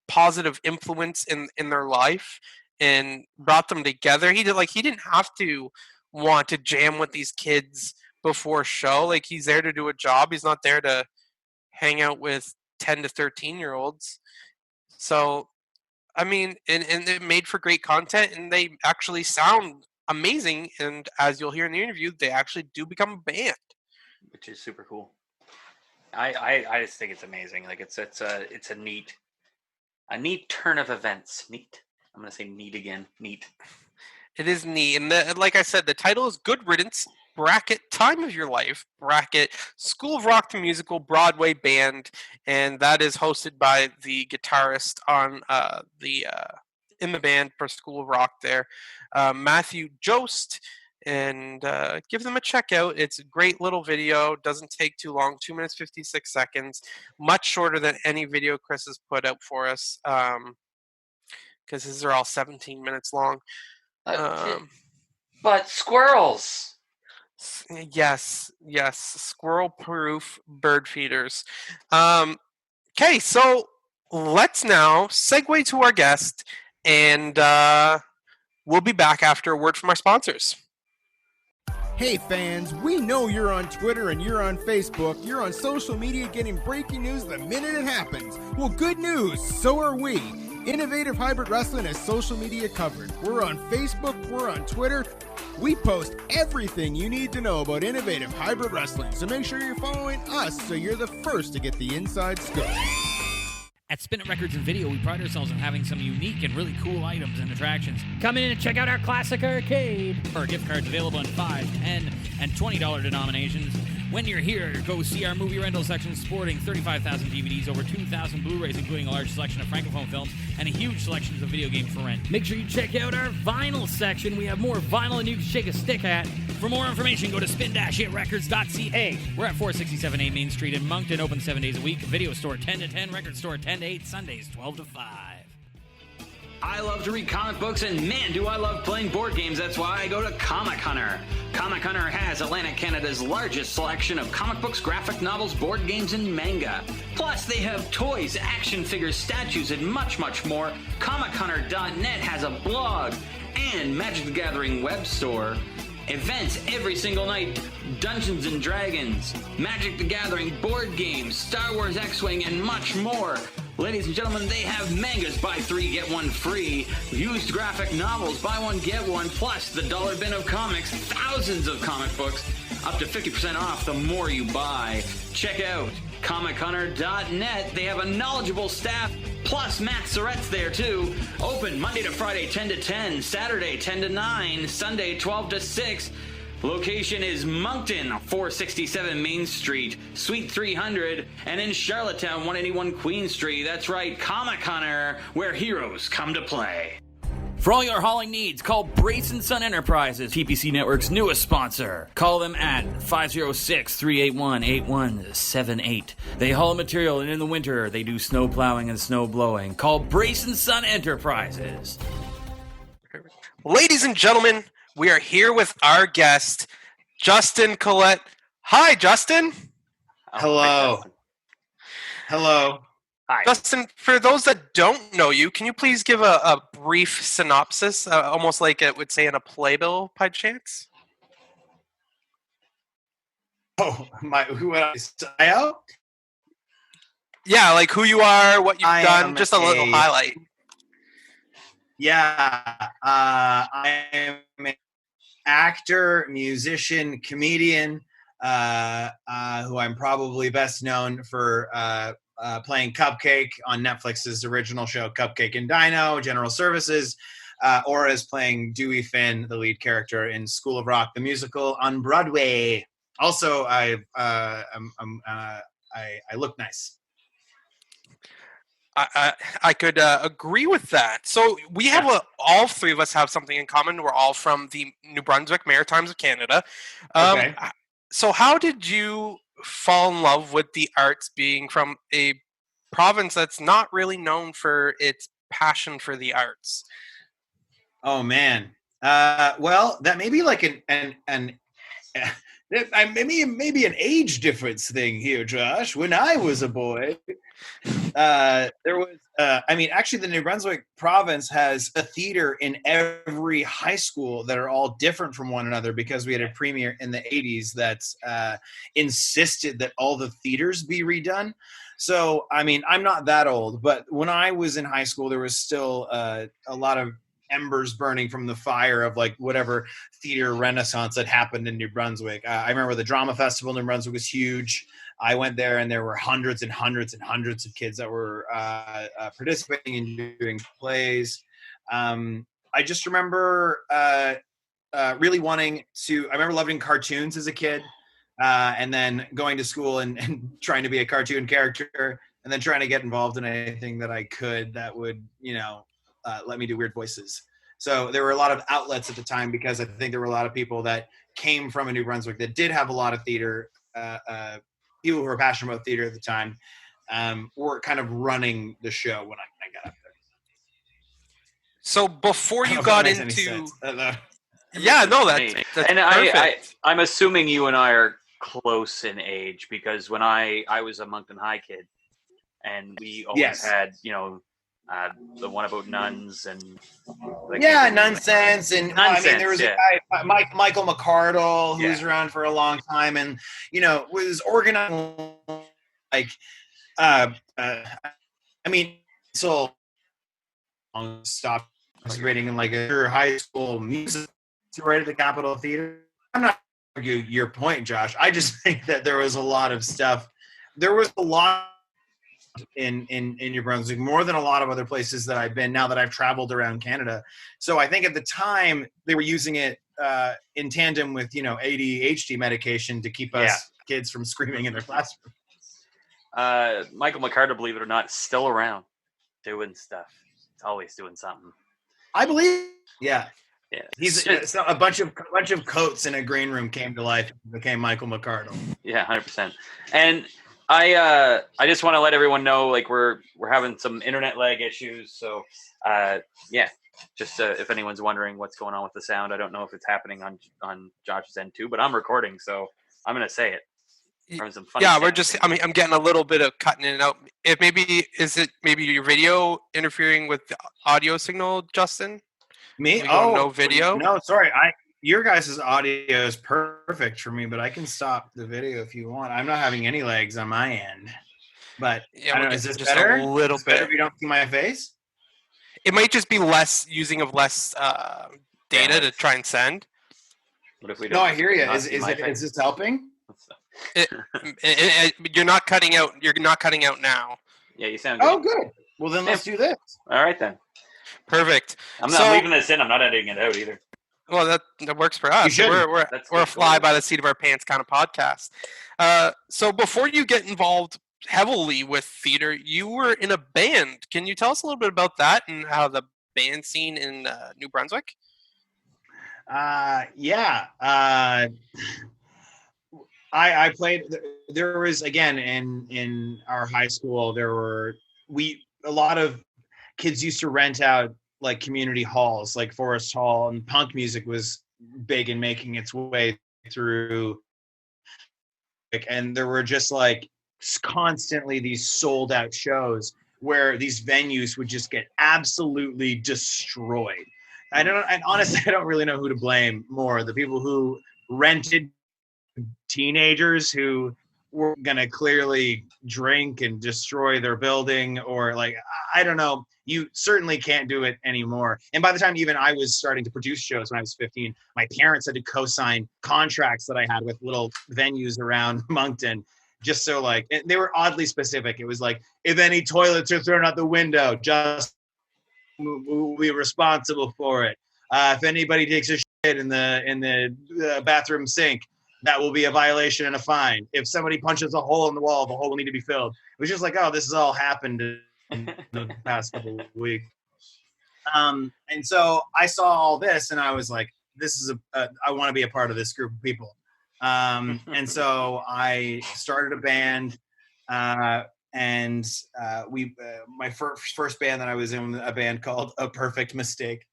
positive influence in their life and brought them together. He didn't have to want to jam with these kids before show. Like, he's there to do a job. He's not there to hang out with 10 to 13-year-olds. So, I mean, and it made for great content, and they actually sound amazing. And as you'll hear in the interview, they actually do become a band, which is super cool. I just think it's amazing. Like, it's a neat turn of events. Neat. I'm gonna say neat again. Neat. It is neat, and like I said, the title is Good Riddance, bracket Time of Your Life, bracket School of Rock the Musical, Broadway Band, and that is hosted by the guitarist on in the band for School of Rock there, Matthew Jost. And give them a check out. It's a great little video. Doesn't take too long. 2 minutes 56 seconds. Much shorter than any video Chris has put out for us. Because these are all 17 minutes long. But squirrels. Yes. Squirrel-proof bird feeders. Okay, so let's now segue to our guest, and we'll be back after a word from our sponsors. Hey fans, we know you're on Twitter and you're on Facebook. You're on social media getting breaking news the minute it happens. Well, good news, so are we. Innovative Hybrid Wrestling has social media covered. We're on Facebook, we're on Twitter. We post everything you need to know about Innovative Hybrid Wrestling, so make sure you're following us so you're the first to get the inside scoop. At Spin It Records and Video, we pride ourselves on having some unique and really cool items and attractions. Come in and check out our classic arcade. Our gift cards available in $5, $10, and $20 denominations. When you're here, go see our movie rental section sporting 35,000 DVDs, over 2,000 Blu-rays, including a large selection of Francophone films, and a huge selection of video games for rent. Make sure you check out our vinyl section. We have more vinyl than you can shake a stick at. For more information, go to spin-itrecords.ca. We're at 467A Main Street in Moncton, open 7 days a week. Video store 10 to 10, record store 10 to 8, Sundays 12 to 5. I love to read comic books, and man, do I love playing board games. That's why I go to Comic Hunter. Comic Hunter has Atlantic Canada's largest selection of comic books, graphic novels, board games, and manga. Plus, they have toys, action figures, statues, and much, much more. ComicHunter.net has a blog and Magic the Gathering web store. Events every single night, Dungeons & Dragons, Magic the Gathering, board games, Star Wars X-Wing, and much more. Ladies and gentlemen, they have mangas, buy 3, get 1 free, used graphic novels, buy 1, get 1, plus the dollar bin of comics, thousands of comic books, up to 50% off the more you buy. Check out ComicHunter.net. They have a knowledgeable staff, plus Matt Surrett's there too. Open Monday to Friday 10 to 10, Saturday 10 to 9, Sunday 12 to 6. Location is Moncton, 467 Main Street, Suite 300, and in Charlottetown, 181 Queen Street. That's right, Comic Hunter, where heroes come to play. For all your hauling needs, call Brace & Son Enterprises, TPC Network's newest sponsor. Call them at 506-381-8178. They haul material, and in the winter, they do snow plowing and snow blowing. Call Brace & Son Enterprises. Ladies and gentlemen, we are here with our guest, Justin Collette. Hi, Justin. Hello. Hello. Hi. Justin, for those that don't know you, can you please give a brief synopsis, almost like it would say in a playbill by chance? Oh, who would I say out? Yeah, like who you are, what you've I done, am just a little highlight. Yeah, I am an actor, musician, comedian, who I'm probably best known for playing Cupcake on Netflix's original show, Cupcake and Dino, General Services, or as playing Dewey Finn, the lead character in School of Rock, the musical on Broadway. Also, I look nice. I could agree with that. So we have all three of us have something in common. We're all from the New Brunswick Maritimes of Canada. Okay. So how did you fall in love with the arts, being from a province that's not really known for its passion for the arts? Oh man. Well, that may be like maybe an age difference thing here, Josh. When I was a boy, there was. Actually, the New Brunswick province has a theater in every high school that are all different from one another because we had a premier in the 80s that insisted that all the theaters be redone. So, I'm not that old, but when I was in high school, there was still a lot of embers burning from the fire of like whatever theater renaissance that happened in New Brunswick. I remember the drama festival in New Brunswick was huge. I went there and there were hundreds and hundreds and hundreds of kids that were participating in doing plays. I just remember really wanting to, I remember loving cartoons as a kid and then going to school and trying to be a cartoon character and then trying to get involved in anything that I could that would, let me do weird voices. So there were a lot of outlets at the time because I think there were a lot of people that came from New Brunswick that did have a lot of theater, people who were passionate about theater at the time were kind of running the show when I got up there. So before you got into... Yeah, no, that's and perfect. I'm assuming you and I are close in age because when I was a Moncton High kid and we always had, the one about nuns and nonsense and there was a guy Michael McCardle who was around for a long time and was organized like so stop participating in like a high school music right at the Capitol Theater. I'm not arguing your point, Josh. I just think that there was a lot of stuff. There was a lot in New Brunswick, more than a lot of other places that I've been now that I've traveled around Canada. So I think at the time they were using it in tandem with, ADHD medication to keep us kids from screaming in their classroom. Michael McCarter, believe it or not, is still around doing stuff. He's always doing something. I believe. Yeah. Yeah. He's a bunch of coats in a green room came to life and became Michael McCardle. Yeah, 100%. And I just want to let everyone know, like we're having some internet lag issues. So, just if anyone's wondering what's going on with the sound, I don't know if it's happening on Josh's end too, but I'm recording, so I'm gonna say it. We're just. I'm getting a little bit of cutting in and out. Is it maybe your video interfering with the audio signal, Justin? Me? No video. No, sorry. Your guys' audio is perfect for me, but I can stop the video if you want. I'm not having any lags on my end. But I don't know, is this just better? A little bit. Better if you don't see my face? It might just be less data to try and send. What if we don't? No, I hear you. Is this helping? You're not cutting out. You're not cutting out now. Yeah, you sound good. Oh, good. Well, then let's do this. All right, then. Perfect. I'm not leaving this in. I'm not editing it out either. Well, that works for us. We're a fly by the seat of our pants kind of podcast. So before you get involved heavily with theater, you were in a band. Can you tell us a little bit about that and how the band scene in New Brunswick? I played. There was, again, in our high school, a lot of kids used to rent out like community halls, like Forest Hall, and punk music was big in making its way through. And there were just like constantly these sold out shows where these venues would just get absolutely destroyed. And honestly, I don't really know who to blame more. The people who rented teenagers who were going to clearly drink and destroy their building, or like, I don't know. You certainly can't do it anymore. And by the time even I was starting to produce shows when I was 15, my parents had to co-sign contracts that I had with little venues around Moncton. just so like they were oddly specific. It was like, if any toilets are thrown out the window, just will be responsible for it. If anybody takes a shit in the bathroom sink, that will be a violation and a fine. If somebody punches a hole in the wall, the hole will need to be filled. It was just like, oh, this has all happened in the past couple of weeks. And so I saw all this, and I was like, this is I want to be a part of this group of people. And so I started a band, and my first band that I was in, a band called A Perfect Mistake.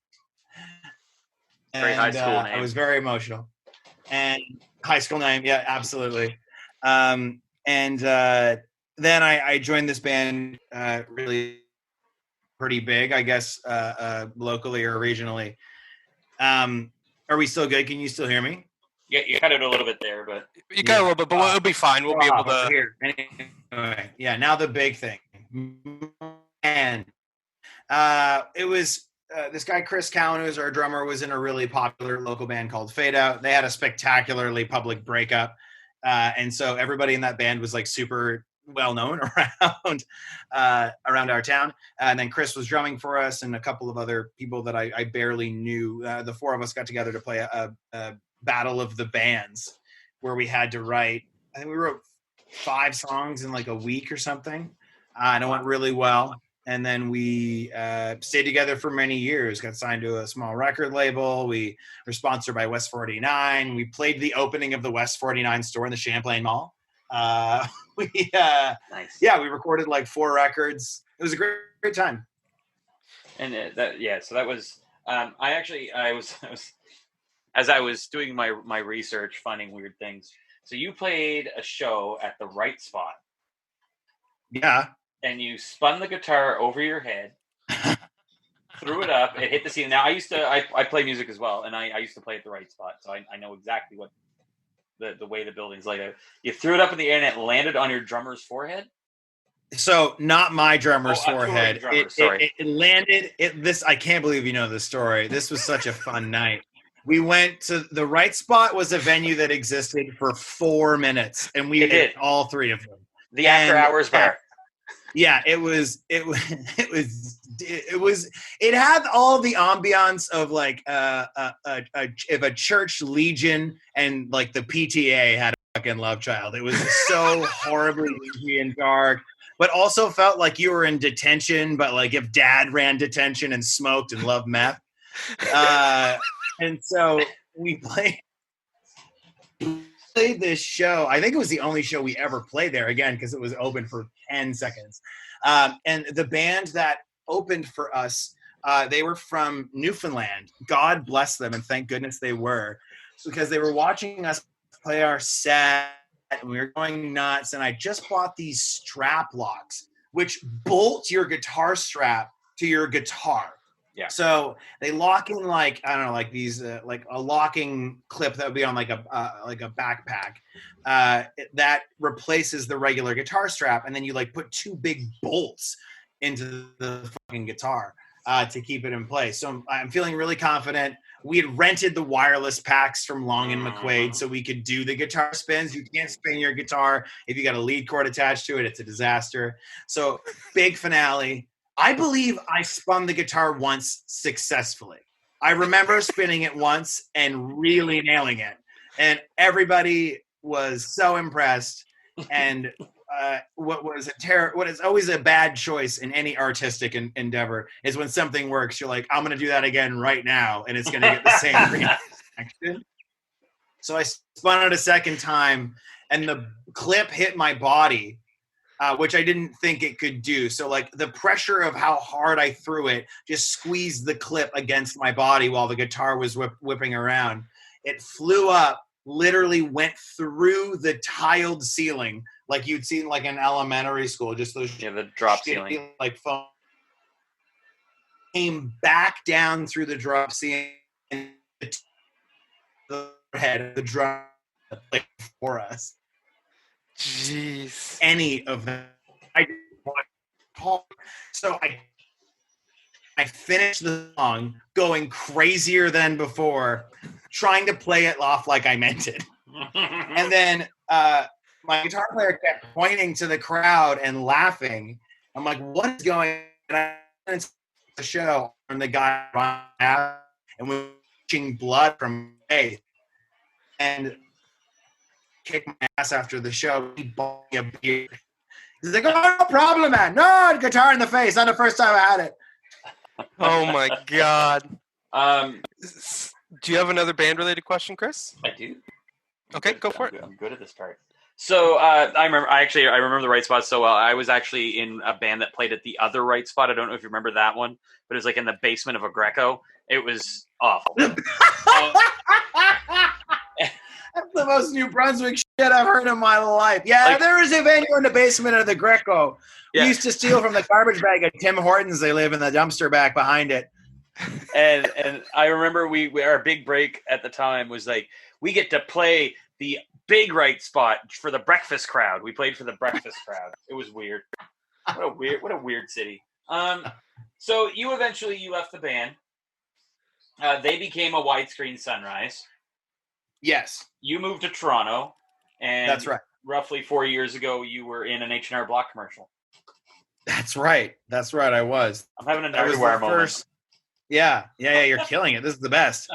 Very high school name. I was very emotional. And high school name, yeah, absolutely. Then I joined this band, really pretty big, I guess, locally or regionally. Are we still good? Can you still hear me? Yeah, you cut it a little bit there, but You got a little bit, but it'll be fine. We'll be able to. Here. Anyway, yeah. Now the big thing, and it was this guy Chris Cowan, who's our drummer, was in a really popular local band called Fade Out. They had a spectacularly public breakup, and so everybody in that band was like super well known around our town. And then Chris was drumming for us, and a couple of other people that I barely knew. The four of us got together to play a battle of the bands, where we had to write. I think we wrote 5 songs in like a week or something, and it went really well. And then we stayed together for many years, got signed to a small record label. We were sponsored by West 49. We played the opening of the West 49 store in the Champlain Mall. Nice. Yeah, we recorded like 4 records. It was a great time. And so that was, I was as I was doing my research, finding weird things. So you played a show at the Right Spot. Yeah. And you spun the guitar over your head, threw it up, it hit the ceiling. Now I play music as well, and I used to play at the Right Spot, so I know exactly what the way the building's laid out. You threw it up in the air and it landed on your drummer's forehead? So not my drummer's forehead. Sorry. It landed. I can't believe you know this story. This was such a fun night. We went to the Right Spot. Was a venue that existed for 4 minutes, and we did all 3 of them. The after hours bar. Yeah, it had all the ambiance of like if a church legion and like the PTA had a fucking love child. It was so horribly dingy and dark, but also felt like you were in detention, but like if dad ran detention and smoked and loved meth. And so we played this show. I think it was the only show we ever played there, again, because it was open for 10 seconds. And the band that opened for us, they were from Newfoundland. God bless them, and thank goodness they were, because they were watching us play our set, and we were going nuts. And I just bought these strap locks, which bolt your guitar strap to your guitar. Yeah. So they lock in like, I don't know, like these like a locking clip that would be on like a backpack that replaces the regular guitar strap, and then you like put 2 big bolts into the fucking guitar to keep it in place. So I'm feeling really confident. We had rented the wireless packs from Long and McQuaid so we could do the guitar spins. You can't spin your guitar if you got a lead cord attached to it. It's a disaster. So big finale. I believe I spun the guitar once successfully. I remember spinning it once and really nailing it. And everybody was so impressed. And what is always a bad choice in any artistic endeavor is when something works, you're like, I'm going to do that again right now. And it's going to get the same reaction. So I spun it a second time, and the clip hit my body, which I didn't think it could do. So like the pressure of how hard I threw it just squeezed the clip against my body while the guitar was whipping around. It flew up, literally went through the tiled ceiling like you'd seen like in elementary school, just those the drop ceiling, like foam. Came back down through the drop ceiling, the head of the drum played for us. Jeez. Any of them. So I finished the song going crazier than before, trying to play it off like I meant it. And then my guitar player kept pointing to the crowd and laughing. I'm like, what is going on? And I went into the show, and the guy ran out and was watching blood from his face. And kicked my ass after the show. He bought me a beer. He's like, oh, no problem, man. No, guitar in the face. Not the first time I had it. Oh my God. Do you have another band-related question, Chris? I do. Okay, go for it. I'm good at this part. So I remember the Right Spot so well. I was actually in a band that played at the other Right Spot. I don't know if you remember that one, but it was like in the basement of a Greco. It was awful. That's the most New Brunswick shit I've heard in my life. Yeah, Like, there was a venue in the basement of the Greco. Yeah. We used to steal from the garbage bag at Tim Hortons. They live in the dumpster back behind it. And I remember our big break at the time was like, we get to play the big Right Spot for the breakfast crowd. We played for the breakfast crowd. It was weird. What a weird city. So you left the band. They became a Widescreen Sunrise. Yes. You moved to Toronto, and That's right. Roughly 4 years ago, you were in an H&R Block commercial. That's right. I was. I'm having an That was everywhere the moment. first. Yeah. You're killing it. This is the best.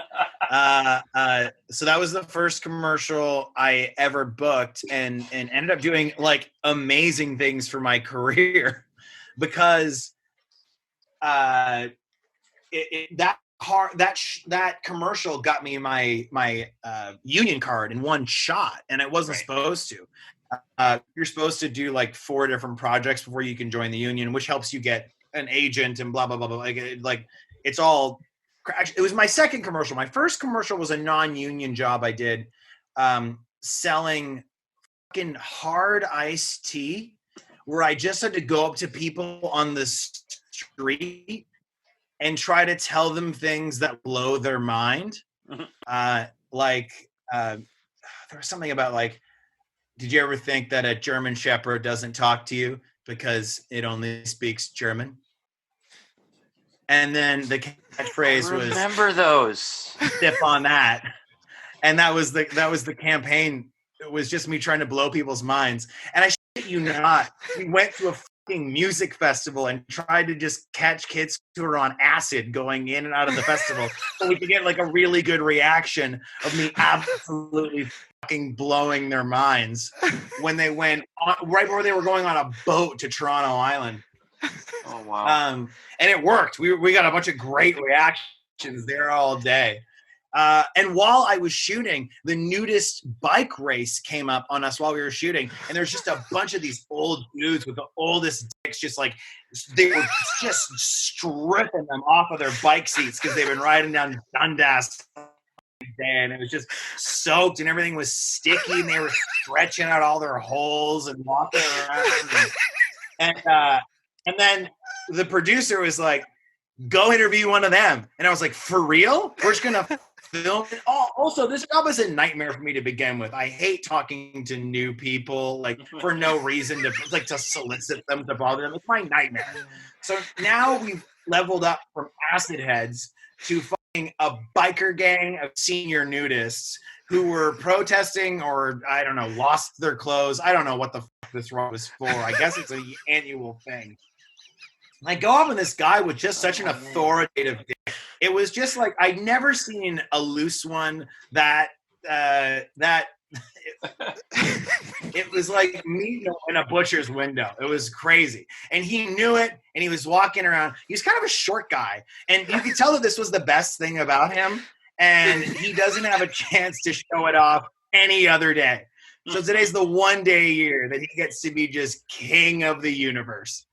So that was the first commercial I ever booked, and ended up doing like amazing things for my career because that commercial got me my union card in one shot, and it wasn't supposed to. You're supposed to do like 4 different projects before you can join the union, which helps you get an agent and blah blah blah blah. Like it's all. It was my second commercial. My first commercial was a non-union job I did, selling fucking hard iced tea, where I just had to go up to people on the street and try to tell them things that blow their mind. There was something about like, did you ever think that a German Shepherd doesn't talk to you because it only speaks German? And then the catchphrase was, remember those. Sip on that. And that was the campaign. It was just me trying to blow people's minds. And I shit you not, we went to a fucking music festival and tried to just catch kids who were on acid going in and out of the festival so we could get like a really good reaction of me absolutely fucking blowing their minds when they went on, right before they were going on a boat to Toronto Island. Oh wow! And it worked. We got a bunch of great reactions there all day. And while I was shooting, the nudist bike race came up on us while we were shooting, and there's just a bunch of these old dudes with the oldest dicks, just like they were just stripping them off of their bike seats because they've been riding down Dundas. And it was just soaked, and everything was sticky, and they were stretching out all their holes and walking around. And then the producer was like, go interview one of them. And I was like, for real? We're just going to film it? Oh, also, this job is a nightmare for me to begin with. I hate talking to new people, like, for no reason, to solicit them, to bother them. It's my nightmare. So now we've leveled up from acid heads to fucking a biker gang of senior nudists who were protesting or, I don't know, lost their clothes. I don't know what the fuck this was for. I guess it's an annual thing. I go up on this guy with just such an authoritative dick. It was just like, I'd never seen a loose one that it was like me in a butcher's window. It was crazy. And he knew it, and he was walking around. He was kind of a short guy. And you could tell that this was the best thing about him. And he doesn't have a chance to show it off any other day. So today's the one day a year that he gets to be just king of the universe.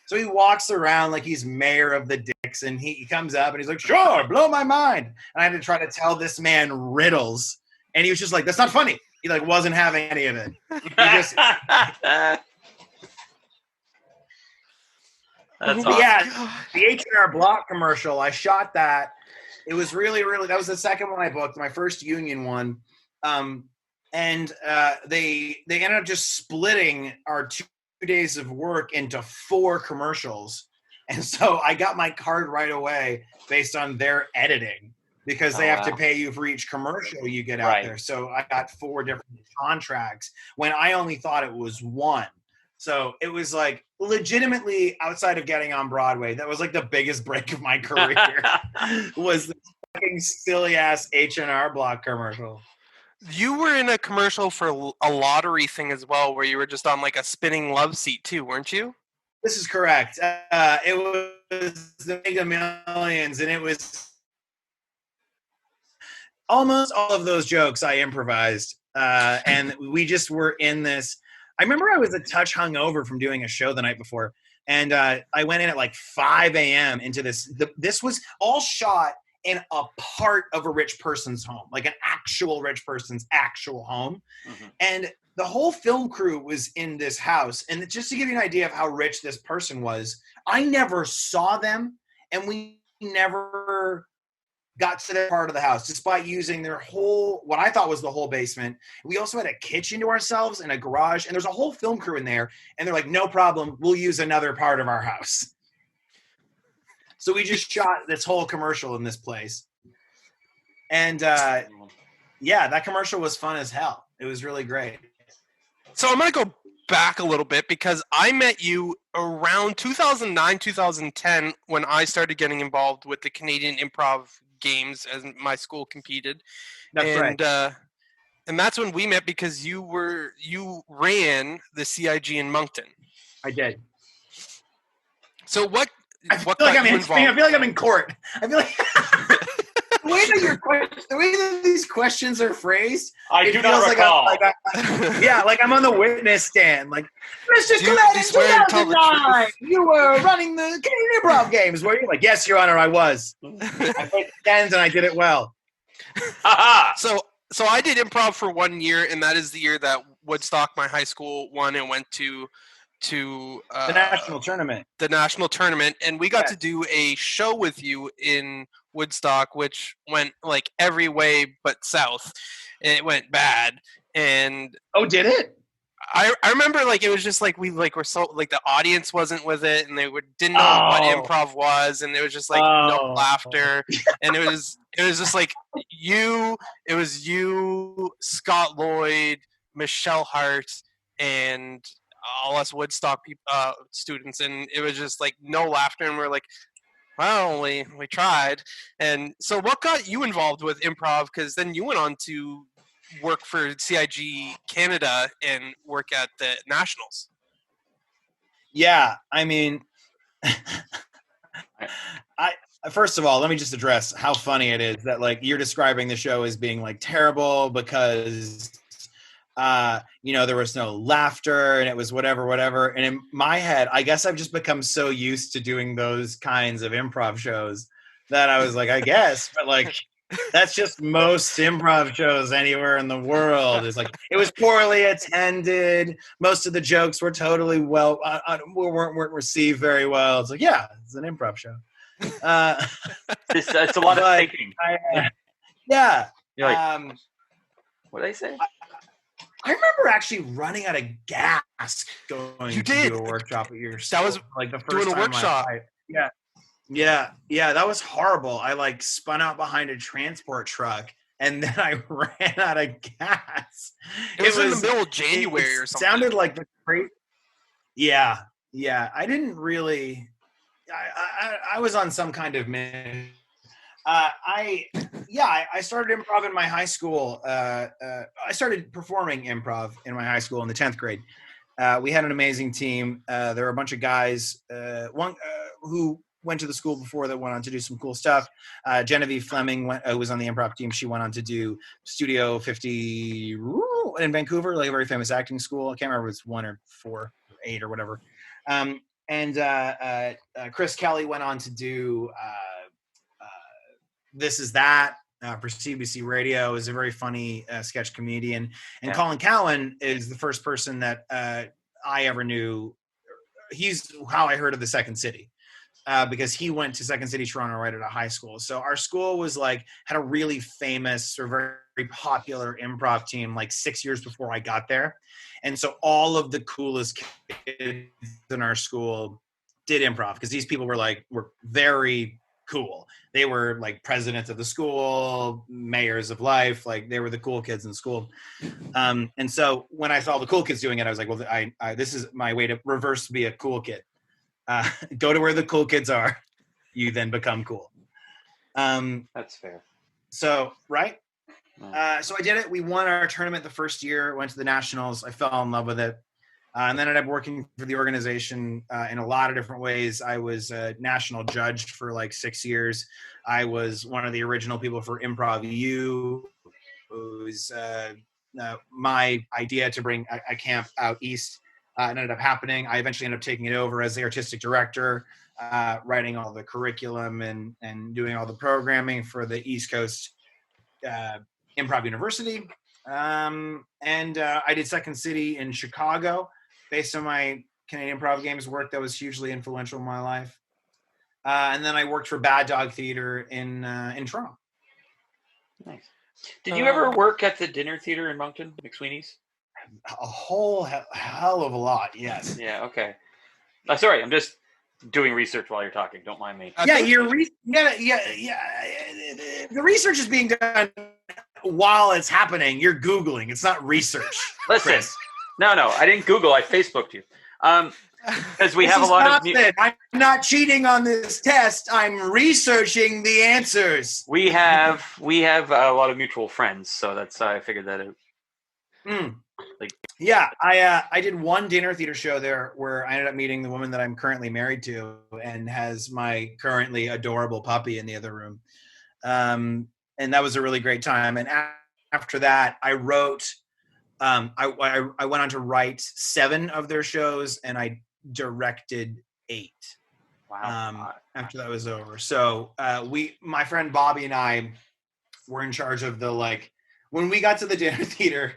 So he walks around like he's mayor of the dicks, and he comes up and he's like, sure, blow my mind. And I had to try to tell this man riddles. And he was just like, that's not funny. He like wasn't having any of it. He just, That's awesome. Yeah, the H&R Block commercial, I shot that. It was really, that was the second one I booked, my first union one. And they ended up just splitting our 2 days of work into 4 commercials. And so I got my card right away based on their editing. because they have to pay you for each commercial you get out there. So I got 4 different contracts when I only thought it was 1. So it was like legitimately outside of getting on Broadway, that was like the biggest break of my career was the fucking silly ass H&R Block commercial. You were in a commercial for a lottery thing as well, where you were just on like a spinning love seat too, weren't you? This is correct. It was the Mega Millions, and it was almost all of those jokes I improvised. And we just were in this. I remember I was a touch hungover from doing a show the night before, and I went in at like 5 a.m. into this. This was all shot in a part of a rich person's home, like an actual rich person's actual home. Mm-hmm. And the whole film crew was in this house. And just to give you an idea of how rich this person was, I never saw them, and we never got to that part of the house, despite using their whole, what I thought was the whole basement. We also had a kitchen to ourselves and a garage, and there's a whole film crew in there. And they're like, no problem, we'll use another part of our house. So we just shot this whole commercial in this place. And yeah, that commercial was fun as hell. It was really great. So I'm going to go back a little bit because I met you around 2009, 2010 when I started getting involved with the Canadian Improv Games as my school competed. That's right. And that's when we met because you ran the CIG in Moncton. I did. So what? I feel like I'm in court. I feel like the way that these questions are phrased, I do not recall. Like I'm on the witness stand. Like, Mr. Collette, in 2009, you were running the Canadian Improv Games. Were you? Like, yes, Your Honor, I was. I played the tens and I did it well. So I did improv for 1 year, and that is the year that Woodstock, my high school, won and went to the national tournament. The national tournament, and we got to do a show with you in Woodstock, which went like every way but south. It went bad, and did it? I remember like it was just like we like were so like the audience wasn't with it, and they didn't know what improv was, and there was just like no laughter, and it was just like it was you, Scott Lloyd, Michelle Hart, and all us Woodstock students, and it was just like no laughter, and we're like, well, we tried. And so what got you involved with improv? Because then you went on to work for CIG Canada and work at the Nationals. Yeah, I mean, first of all, let me just address how funny it is that like you're describing the show as being like terrible because there was no laughter and it was whatever. And in my head, I guess I've just become so used to doing those kinds of improv shows that I was like, I guess, but like, that's just most improv shows anywhere in the world. It's like, it was poorly attended. Most of the jokes were totally weren't received very well. It's like, yeah, it's an improv show. It's a lot of thinking. Yeah. You're like, what did I say? I remember actually running out of gas going to do a workshop at your school. That was like the first doing a workshop. Yeah. That was horrible. I like spun out behind a transport truck and then I ran out of gas. It was in the middle of January or something. Sounded like the great. Yeah. I didn't really. I was on some kind of mission. I started improv in my high school. I started performing improv in my high school in the 10th grade. We had an amazing team. There were a bunch of guys, one who went to the school before that went on to do some cool stuff. Genevieve Fleming was on the improv team. She went on to do Studio 50 in Vancouver, like a very famous acting school. I can't remember if it's 1 or 4 or 8 or whatever. And Chris Kelly went on to do This Is That for CBC Radio. Is a very funny sketch comedian. And Colin Cowan is the first person that I ever knew. He's how I heard of the Second City. Because he went to Second City, Toronto, right at a high school. So our school was like, had a really famous or very, very popular improv team like 6 years before I got there. And so all of the coolest kids in our school did improv because these people were very cool. They were like presidents of the school, mayors of life. Like they were the cool kids in school. And so when I saw the cool kids doing it, I was like, well, this is my way to reverse be a cool kid. Go to where the cool kids are. You then become cool. That's fair. So, right. So I did it. We won our tournament the first year, went to the nationals. I fell in love with it. And then I ended up working for the organization in a lot of different ways. I was a national judge for like 6 years. I was one of the original people for Improv U. It was my idea to bring a camp out east. It ended up happening. I eventually ended up taking it over as the artistic director, writing all the curriculum and doing all the programming for the East Coast Improv University. And I did Second City in Chicago based on my Canadian Improv Games work that was hugely influential in my life. And then I worked for Bad Dog Theater in Toronto. Nice. Did you ever work at the Dinner Theater in Moncton, McSweeney's? A whole hell of a lot, yes. Yeah, okay. Sorry, I'm just doing research while you're talking. Don't mind me. Yeah, the research is being done while it's happening. You're Googling. It's not research. Listen, Chris. no, I didn't Google. I Facebooked you. Because we have a lot of. I'm not cheating on this test. I'm researching the answers. We have a lot of mutual friends, so that's I figured that out. Yeah, I did one dinner theater show there where I ended up meeting the woman that I'm currently married to and has my currently adorable puppy in the other room. And that was a really great time. And after that, I wrote, I went on to write 7 of their shows and I directed 8. Wow. After that was over. So my friend Bobby and I were in charge of when we got to the dinner theater,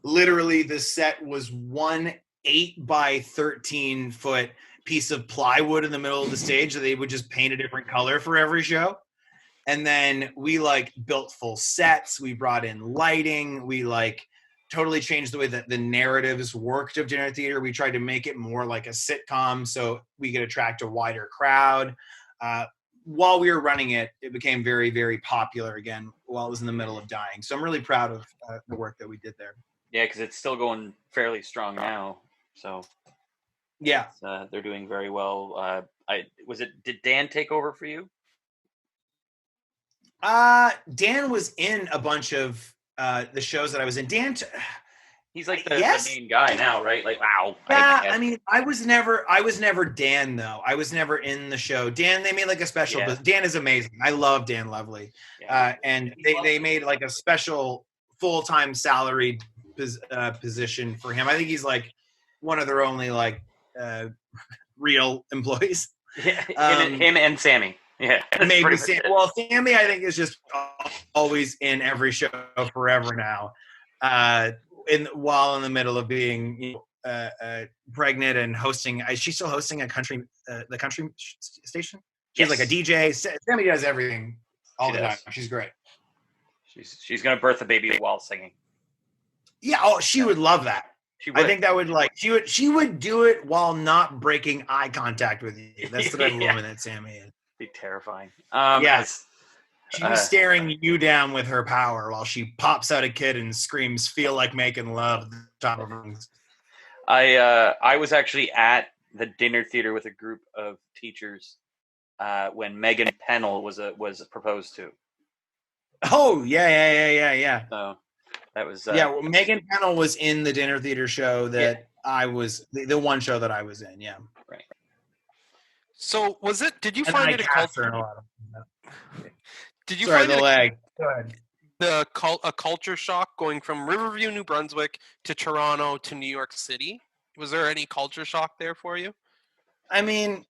literally the set was 1 8-by-13 foot piece of plywood in the middle of the stage that they would just paint a different color for every show. And then we built full sets. We brought in lighting. We totally changed the way that the narratives worked of dinner theater. We tried to make it more like a sitcom so we could attract a wider crowd. While we were running it, it became very, very popular again while it was in the middle of dying. So I'm really proud of the work that we did there. Yeah, because it's still going fairly strong now. So yeah, they're doing very well. Did Dan take over for you? Dan was in a bunch of the shows that I was in. He's the main guy now, right? Wow. Yeah, I mean, I was never Dan though. I was never in the show. Dan, they made a special. Yeah. Dan is amazing. I love Dan Lovely. Yeah. And they made a special full-time salaried position for him. I think he's one of their only real employees. Yeah, him and Sammy. Yeah, maybe Sammy. Well, Sammy, I think is just always in every show forever now. While in the middle of being pregnant and hosting, she's still hosting the country station. She's like a DJ. Sammy does everything all the time. She's great. She's gonna birth a baby while singing. Yeah. Oh, she would love that. I think that would she would do it while not breaking eye contact with you. That's the type of woman that Sammy is. Be terrifying. Yes. She's staring you down with her power while she pops out a kid and screams, "Feel like making love." At the top of her lungs. I was actually at the dinner theater with a group of teachers when Megan Pennell was proposed to. Oh yeah. So that was well, Megan Pennell was in the dinner theater show that I was the one show that I was in. Yeah, right. So did you find it a culture? Did you find a culture shock going from Riverview, New Brunswick to Toronto to New York City? Was there any culture shock there for you? I mean,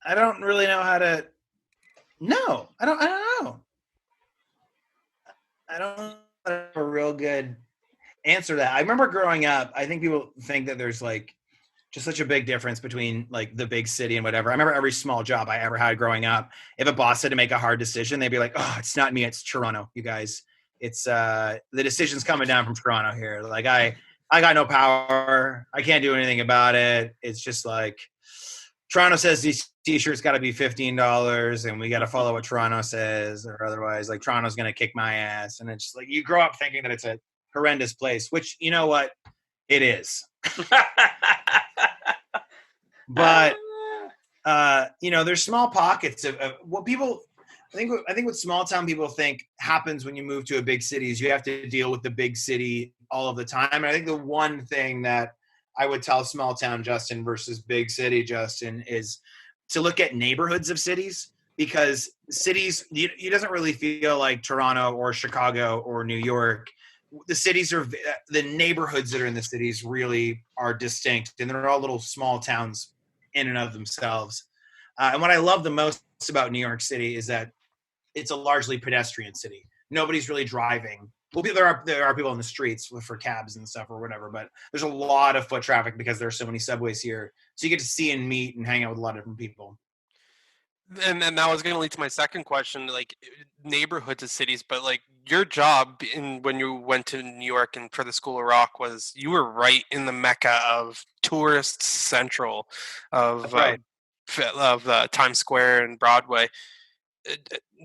I don't really know how to. No, I don't know. I don't have a real good answer to that. I remember growing up, I think people think that there's just such a big difference between the big city and whatever. I remember every small job I ever had growing up, if a boss had to make a hard decision, they'd be like, "Oh, it's not me, it's Toronto, you guys. It's the decision's coming down from Toronto here. I got no power. I can't do anything about it. It's just Toronto says these t-shirts got to be $15 and we got to follow what Toronto says, or otherwise like Toronto's going to kick my ass. And it's just like, you grow up thinking that it's a horrendous place, which, you know what, it is. But there's small pockets of what people I think what small town people think happens when you move to a big city is you have to deal with the big city all of the time. And I think the one thing that I would tell small town Justin versus big city Justin is to look at neighborhoods of cities, because cities, it doesn't really feel like Toronto or Chicago or New York. The cities are, the neighborhoods that are in the cities really are distinct, and they're all little small towns in and of themselves. And what I love the most about New York City is that it's a largely pedestrian city. Nobody's really driving. Well, there are people in the streets for cabs and stuff or whatever, but there's a lot of foot traffic because there are so many subways here. So you get to see and meet and hang out with a lot of different people. And that was going to lead to my second question, like neighborhoods of cities, but like your job when you went to New York and for the School of Rock was you were right in the mecca of tourist central of Times Square and Broadway.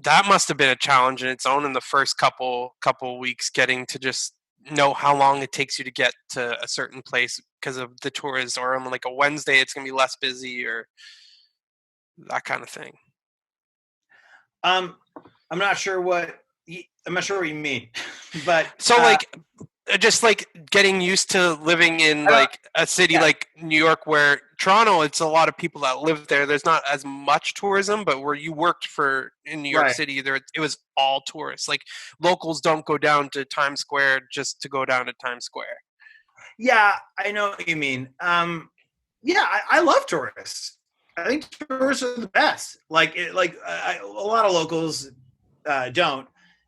That must have been a challenge in its own in the first couple weeks, getting to just know how long it takes you to get to a certain place because of the tourists, or on like a Wednesday it's going to be less busy or that kind of thing. I'm not sure what you mean, but so like just like getting used to living in like a city like New York, where Toronto, it's a lot of people that live there. There's not as much tourism, but where you worked in New York City, it was all tourists. Like locals don't go down to Times Square just to go down to Times Square. Yeah, I know what you mean. I love tourists. I think tourists are the best. A lot of locals don't.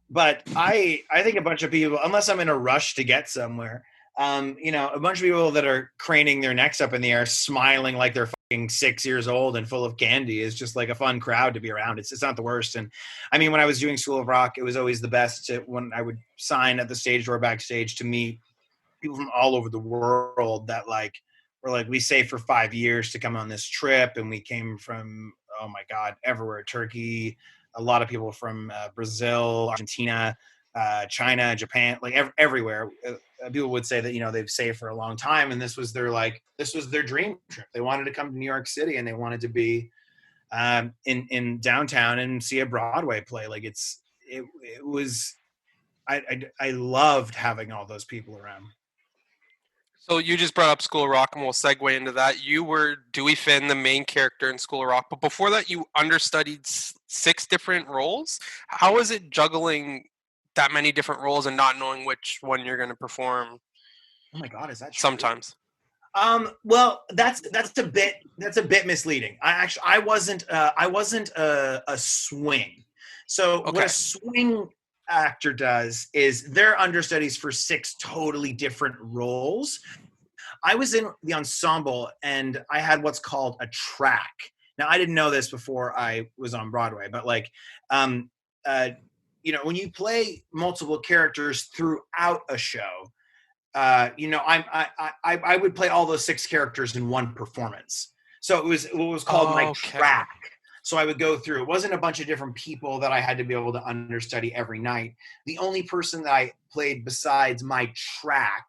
But I think a bunch of people, unless I'm in a rush to get somewhere, a bunch of people that are craning their necks up in the air, smiling like they're fucking 6 years old and full of candy is just like a fun crowd to be around. It's not the worst. And I mean, when I was doing School of Rock, it was always the best when I would sign at the stage door backstage to meet people from all over the world that were like, we saved for 5 years to come on this trip. And we came from, oh my God, everywhere, Turkey, a lot of people from Brazil, Argentina, China, Japan, like everywhere. People would say that, they've saved for a long time. And this was their dream trip. They wanted to come to New York City and they wanted to be in downtown and see a Broadway play. Like I loved having all those people around. So you just brought up School of Rock, and we'll segue into that. You were Dewey Finn, the main character in School of Rock, but before that, you understudied 6 different roles. How is it juggling that many different roles and not knowing which one you're going to perform? Oh my God, is that true? Sometimes? Well, that's a bit misleading. I wasn't a swing. So okay. What a swing actor does is they're understudies for 6 totally different roles. I was in the ensemble and I had what's called a track. Now, I didn't know this before I was on Broadway, but when you play multiple characters throughout a show, I would play all those 6 characters in one performance. So it was called my track. So I would go through. It wasn't a bunch of different people that I had to be able to understudy every night. The only person that I played besides my track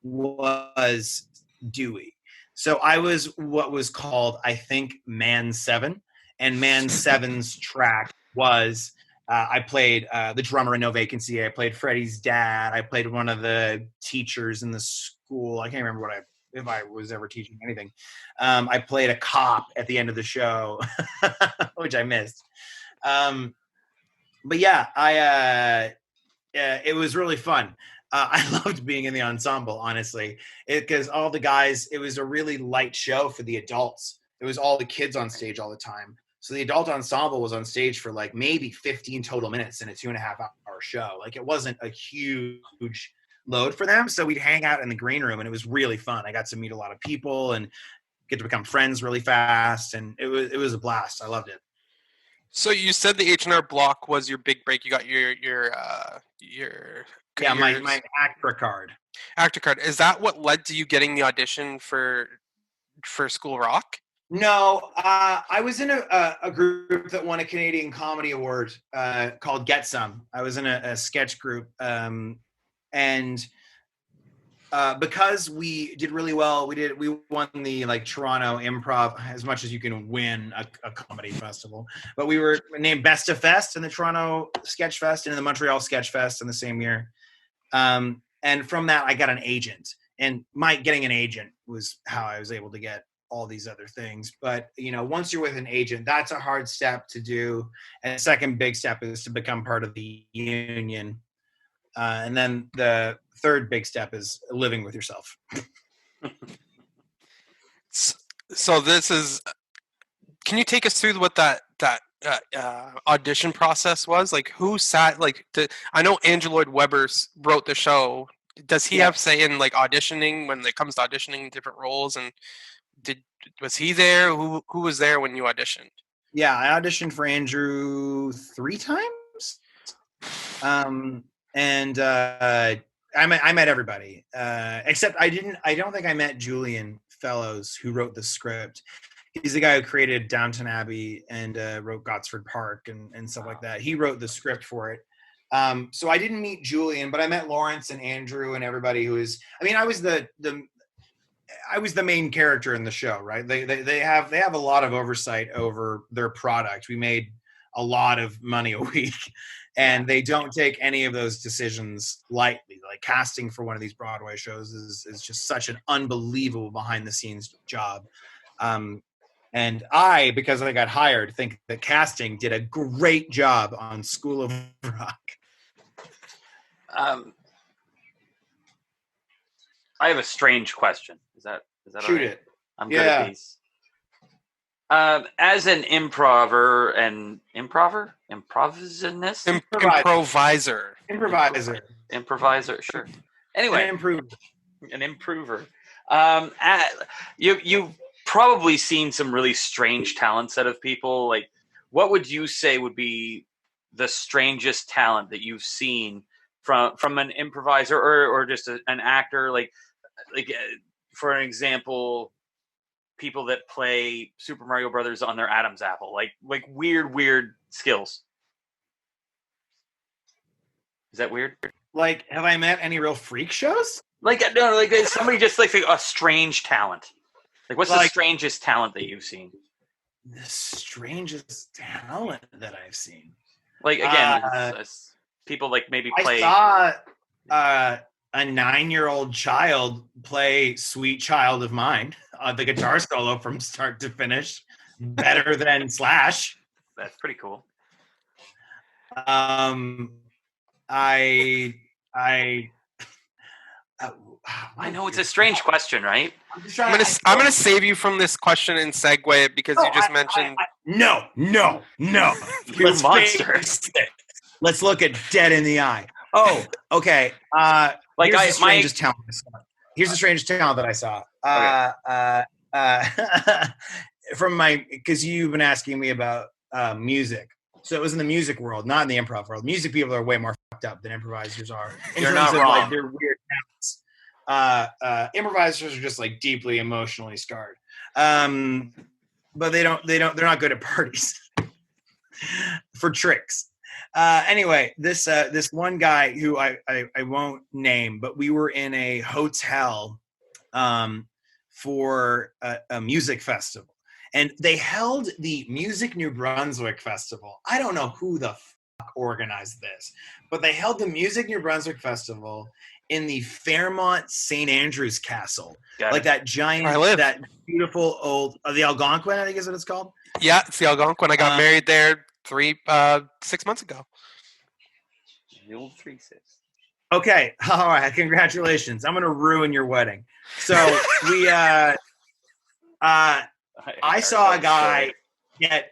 was Dewey. So I was what was called, I think, Man 7. And Man 7's track was, I played the drummer in No Vacancy. I played Freddie's dad. I played one of the teachers in the school. I can't remember if I was ever teaching anything. I played a cop at the end of the show, which I missed. But yeah, it was really fun. I loved being in the ensemble, honestly, because all the guys, it was a really light show for the adults. It was all the kids on stage all the time. So the adult ensemble was on stage for like maybe 15 total minutes in a 2.5 hour show. Like it wasn't a huge load for them. So we'd hang out in the green room and it was really fun. I got to meet a lot of people and get to become friends really fast. And it was a blast. I loved it. So you said the H&R Block was your big break. You got my actor card. Actor card. Is that what led to you getting the audition for School of Rock? No, I was in a group that won a Canadian Comedy Award called Get Some. I was in a sketch group, and because we did really well, we won the like Toronto Improv, as much as you can win a comedy festival. But we were named Best of Fest in the Toronto Sketch Fest and in the Montreal Sketch Fest in the same year. And from that, I got an agent, and getting an agent was how I was able to get all these other things. But once you're with an agent, that's a hard step to do. And the second big step is to become part of the union. And then the third big step is living with yourself. So this is. Can you take us through what that audition process was? Like, who sat? I know Andrew Lloyd Webber wrote the show. Does he have say in like auditioning when it comes to auditioning different roles? And was he there? Who was there when you auditioned? Yeah, I auditioned for Andrew 3 times. And I met everybody, except I don't think I met Julian Fellows, who wrote the script. He's the guy who created Downton Abbey and wrote Gosford Park and stuff like that. He wrote the script for it. So I didn't meet Julian, but I met Lawrence and Andrew and everybody who is. I mean, I was the main character in the show, right? They have a lot of oversight over their product. We made a lot of money a week, and they don't take any of those decisions lightly. Like casting for one of these Broadway shows is just such an unbelievable behind the scenes job. And I, because I got hired, think that casting did a great job on School of Rock. I have a strange question. Is that Shoot all right? it. I'm good at these. As an improviser, sure. Anyway, an improver. You've probably seen some really strange talents out of people. Like, what would you say would be the strangest talent that you've seen from an improviser or just an actor? Like for an example, people that play Super Mario Brothers on their Adam's apple, like weird skills. Is that weird? Like, have I met any real freak shows? Like, no, like somebody just like a strange talent. Like, what's the strangest talent that you've seen? The strangest talent that I've seen. Like, again, people like maybe play. I saw a 9-year-old child play "Sweet Child of Mine," the guitar solo from start to finish, better than Slash. That's pretty cool. I know it's a strange question, right? I'm gonna save you from this question and segue it because you just mentioned. No. You monster. Let's look it dead in the eye. Oh, okay. Here's the strangest talent that I saw. Because you've been asking me about music. So it was in the music world, not in the improv world. Music people are way more fucked up than improvisers are. You're not wrong. Like, they're weird talents. Improvisers are just like deeply emotionally scarred. But they're not good at parties for tricks. Anyway, this one guy who I won't name, but we were in a hotel for a music festival. And they held the Music New Brunswick Festival. I don't know who the fuck organized this, but they held the Music New Brunswick Festival in the Fairmont St. Andrews Castle. Like that giant, that beautiful old, the Algonquin, I think is what it's called. Yeah, it's the Algonquin. I got married there 6 months ago. The old 3-6. Okay, all right, congratulations. I'm going to ruin your wedding. So we, I saw a guy get,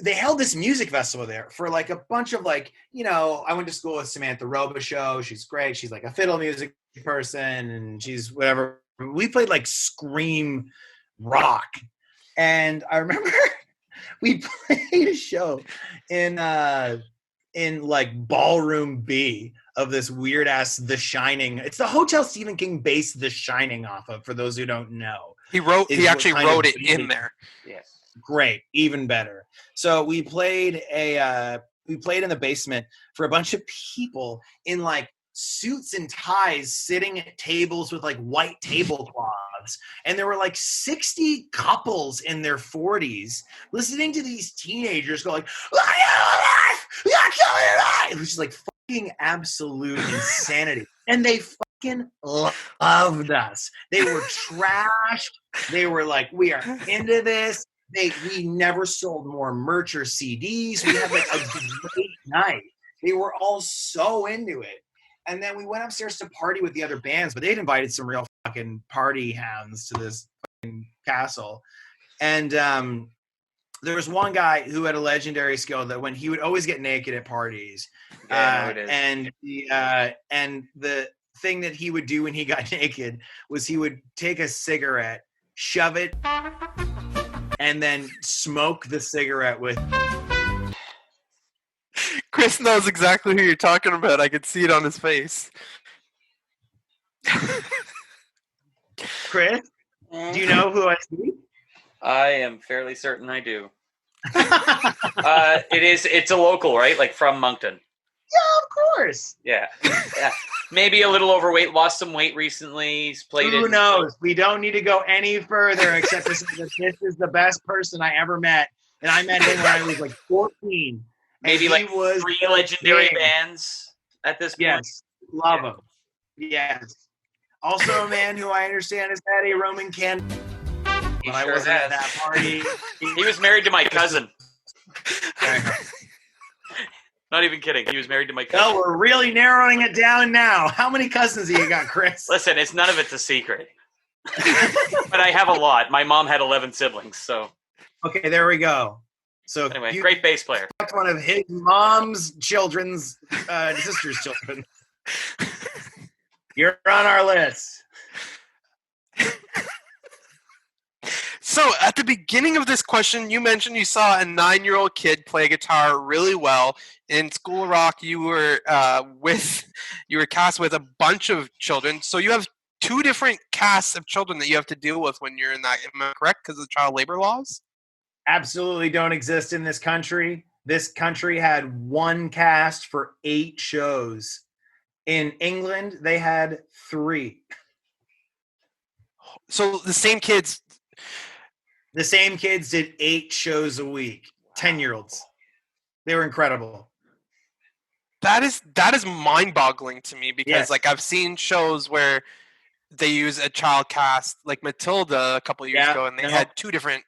they held this music festival there for like a bunch of like, I went to school with Samantha Robichaux. She's great. She's like a fiddle music person and she's whatever. We played like scream rock. And I remember we played a show in like Ballroom B of this weird ass The Shining. It's the hotel Stephen King based The Shining off of, for those who don't know. He actually wrote it in there. Yes. Great, even better. So we played in the basement for a bunch of people in like suits and ties sitting at tables with like white tablecloths, and there were like 60 couples in their 40s listening to these teenagers go like, it was just like fucking absolute insanity. And they fucking loved us. They were trashed. They were like, we are into this. We never sold more merch or CDs. We had like a great night. They were all so into it. And then we went upstairs to party with the other bands, but they'd invited some real fucking party hounds to this fucking castle. And there was one guy who had a legendary skill that when he would always get naked at parties. And the thing that he would do when he got naked was he would take a cigarette, shove it, and then smoke the cigarette with. Chris knows exactly who you're talking about. I could see it on his face. Chris, do you know who I see? I am fairly certain I do. It's a local, right? Like from Moncton. Yeah, of course. Yeah. Maybe a little overweight, lost some weight recently. He's played Who knows? We don't need to go any further except to say that this is the best person I ever met. And I met him when I was like 14. Maybe like 3 legendary bands at this point. Yes. Love him. Yes. Also a man who I understand has had a Roman candle. He I sure wasn't has. at that party. He was married to my cousin. Not even kidding. He was married to my cousin. No, we're really narrowing it down now. How many cousins have you got, Chris? Listen, none of it's a secret. But I have a lot. My mom had 11 siblings, so. Okay, there we go. So anyway, great bass player. That's one of his mom's children's sister's children. You're on our list. So at the beginning of this question, you mentioned you saw a 9-year-old kid play guitar really well. In School Rock, you were cast with a bunch of children. So you have 2 different casts of children that you have to deal with when you're in that. Am I correct? Because of the child labor laws? Absolutely don't exist in this country. This country had 1 cast for 8 shows. In England, they had 3. So the same kids did 8 shows a week. 10-year-olds. They were incredible. That is mind-boggling to me because Yes. like I've seen shows where they use a child cast, like Matilda a couple of years ago, and they had 2 different.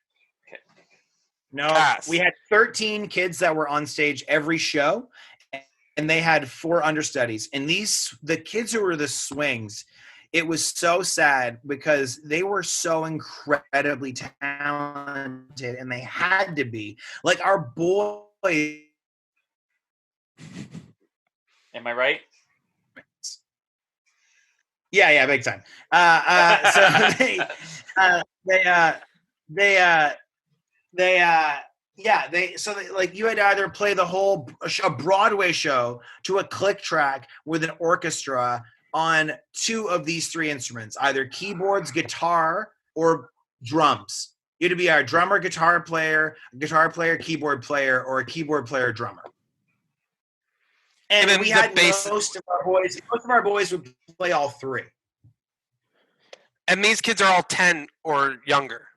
No, casts. we had 13 kids that were on stage every show, and they had 4 understudies. And the kids who were the swings, it was so sad because they were so incredibly talented, and they had to be. Like our boy. Am I right? Yeah, big time. So you had to either play the whole a Broadway show to a click track with an orchestra on 2 of these 3 instruments, either keyboards, guitar, or drums. You had to be a drummer, guitar player, keyboard player, or a keyboard player, drummer. And we had most of our boys would play all 3. And these kids are all 10 or younger.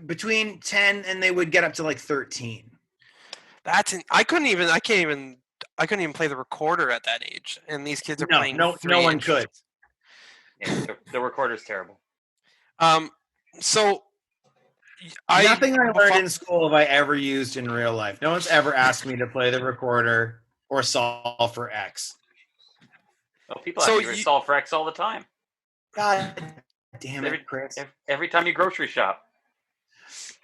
Between 10 and they would get up to like 13. I couldn't even play the recorder at that age, and these kids are playing. No one could. Yeah, the recorder's terrible. So nothing I learned in school have I ever used in real life. No one's ever asked me to play the recorder or solve for X. Well, people ask you to solve for X all the time. God damn it, Chris! Every time you grocery shop.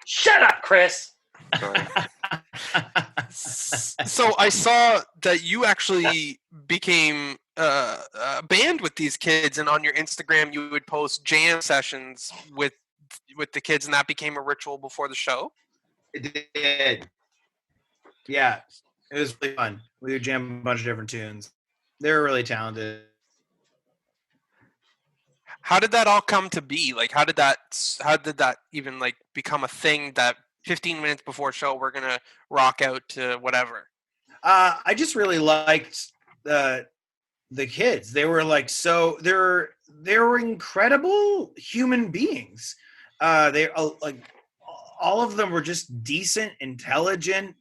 Shut up, Chris. Sorry. So I saw that you actually became a band with these kids, and on your Instagram you would post jam sessions with the kids, and that became a ritual before the show. It did. Yeah, it was really fun. We would jam a bunch of different tunes. They were really talented. How did that all come to be? Like, how did that even like become a thing that 15 minutes before show we're gonna rock out to whatever? I just really liked the kids. They were like they were incredible human beings. They like all of them were just decent, intelligent,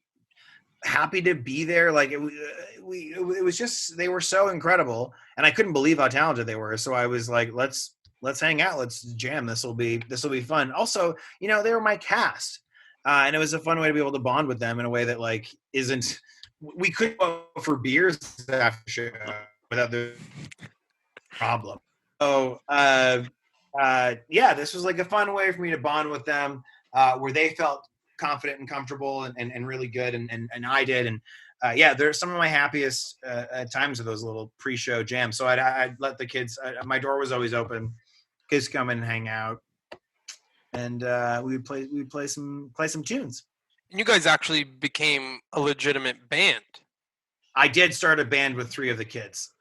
happy to be there. Like it was just, they were so incredible, and I couldn't believe how talented they were. So I was like, let's hang out, let's jam. This will be fun. Also, they were my cast, and it was a fun way to be able to bond with them in a way that like isn't. We could go for beers after show without the problem. So yeah, this was like a fun way for me to bond with them, where they felt confident and comfortable and really good, and I did. And yeah, they're some of my happiest times of those little pre-show jams. So I'd let the kids, my door was always open, kids come and hang out, and we'd play some tunes. And you guys actually became a legitimate band. I did start a band with 3 of the kids.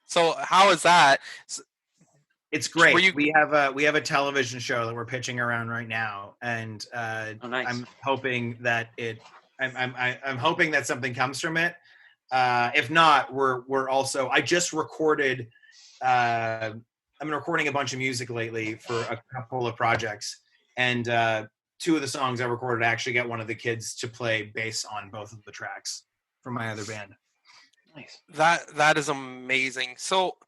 So how is that? It's great. We have a television show that we're pitching around right now, and nice. I'm hoping that I'm hoping that something comes from it. If not, we're also. I just recorded. I'm recording a bunch of music lately for a couple of projects, and 2 of the songs I recorded, I actually got one of the kids to play bass on both of the tracks from my other band. Nice. That is amazing. So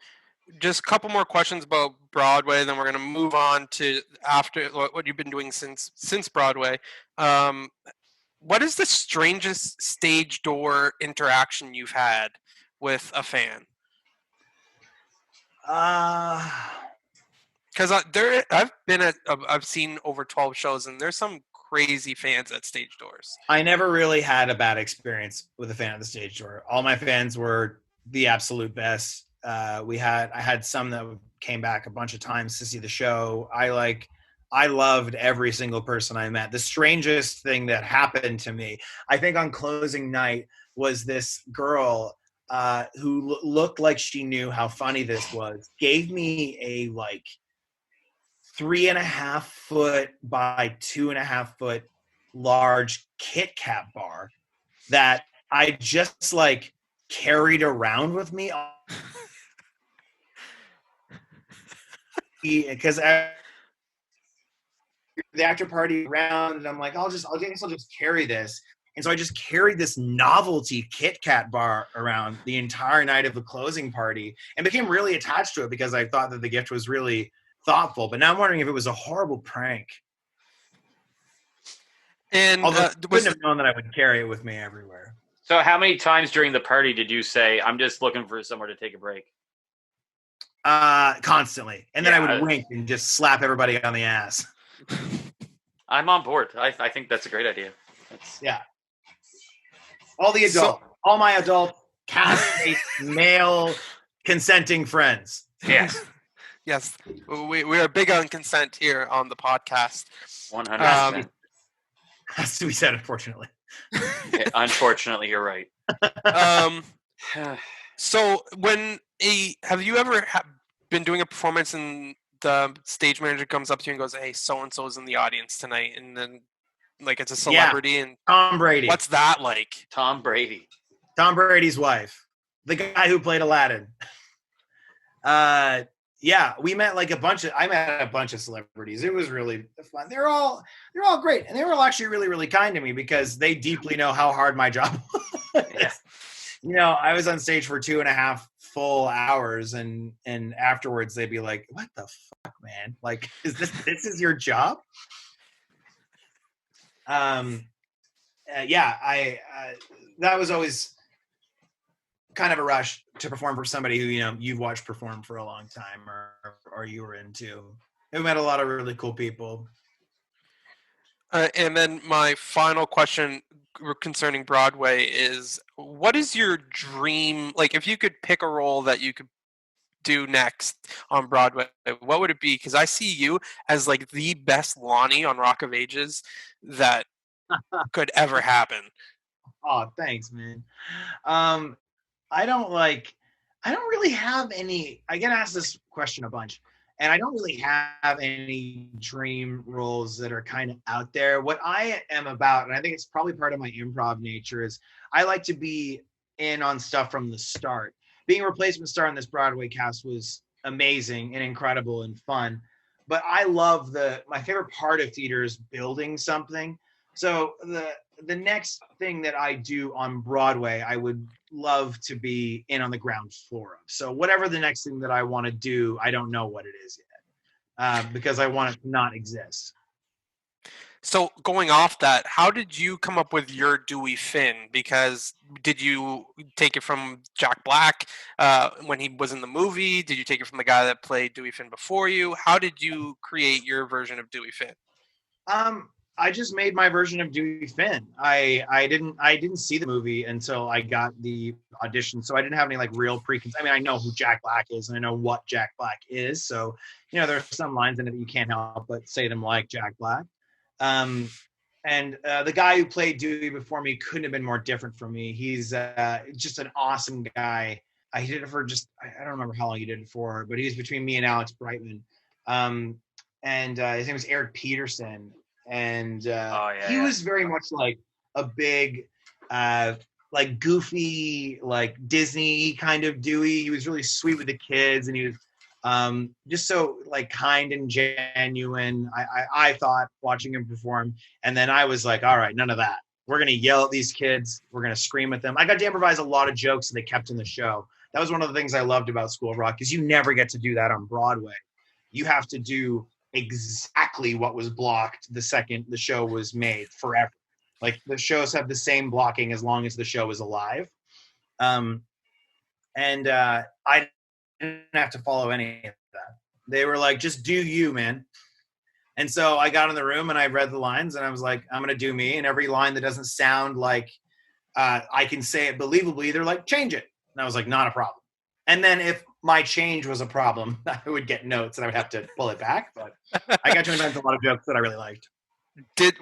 just a couple more questions about Broadway, then we're going to move on to after what you've been doing since Broadway. What is the strangest stage door interaction you've had with a fan? Because I've seen over 12 shows, and there's some crazy fans at stage doors. I never really had a bad experience with a fan at the stage door. All my fans were the absolute best. I had some that came back a bunch of times to see the show. I loved every single person I met. The strangest thing that happened to me, I think on closing night, was this girl who looked like she knew how funny this was, gave me a like 3.5 foot by 2.5 foot large Kit Kat bar that I just like carried around with me because the after party around, and I'm like, I guess I'll just carry this. And so I just carried this novelty Kit Kat bar around the entire night of the closing party, and became really attached to it because I thought that the gift was really thoughtful. But now I'm wondering if it was a horrible prank. And although I wouldn't have known that I would carry it with me everywhere. So how many times during the party did you say, I'm just looking for somewhere to take a break? Constantly. And then I would wink and just slap everybody on the ass. I'm on board. I think that's a great idea. Yeah. All my adult cast male consenting friends. Yes. Yes. We are big on consent here on the podcast. 100%. Has to be said, unfortunately. Yeah, unfortunately, you're right. So have you ever been doing a performance and the stage manager comes up to you and goes, "Hey, so-and-so's in the audience tonight," and then like it's a celebrity? Yeah. And Tom Brady. What's that like? Tom Brady's wife, the guy who played Aladdin. Yeah, I met a bunch of celebrities. It was really fun. They're all great, and they were all actually really, really kind to me because they deeply know how hard my job was. Yeah. I was on stage for 2.5 full hours, and afterwards they'd be like, "What the fuck, man? Like, is this is your job?" Yeah, that was always kind of a rush to perform for somebody who you've watched perform for a long time, or you were into. We met a lot of really cool people. And then my final question concerning Broadway is, what is your dream? Like, if you could pick a role that you could do next on Broadway, what would it be? Because I see you as like the best Lonnie on Rock of Ages that could ever happen. Oh, thanks, man. I don't really have any. I get asked this question a bunch. And I don't really have any dream roles that are kind of out there. What I am about, and I think it's probably part of my improv nature, is I like to be in on stuff from the start. Being a replacement star in this Broadway cast was amazing and incredible and fun. But I love my favorite part of theater is building something. So the next thing that I do on Broadway, I would love to be in on the ground floor of. So whatever the next thing that I want to do, I don't know what it is yet, because I want it to not exist. So going off that, how did you come up with your Dewey Finn? Because did you take it from Jack Black when he was in the movie? Did you take it from the guy that played Dewey Finn before you? How did you create your version of Dewey Finn? I just made my version of Dewey Finn. I didn't see the movie until I got the audition, so I didn't have any like real preconceived. I mean, I know who Jack Black is and I know what Jack Black is, so there are some lines in it that you can't help but say them like Jack Black. And the guy who played Dewey before me couldn't have been more different from me. He's just an awesome guy. I did it for I don't remember how long he did it for, but he was between me and Alex Brightman. And his name was Eric Peterson. And he was very much like a big, like goofy, like Disney kind of Dewey. He was really sweet with the kids, and he was just so like kind and genuine. I thought watching him perform, and then I was like, all right, none of that. We're gonna yell at these kids. We're gonna scream at them. I got to improvise a lot of jokes that they kept in the show. That was one of the things I loved about School of Rock, because you never get to do that on Broadway. You have to do exactly what was blocked the second the show was made forever. Like the shows have the same blocking as long as the show is alive. I didn't have to follow any of that. They were like, just do you, man. And so I got in the room and I read the lines and I was like, I'm going to do me. And every line that doesn't sound like I can say it believably, they're like, change it. And I was like, not a problem. And then if my change was a problem, I would get notes and I would have to pull it back. But I got to invent a lot of jokes that I really liked.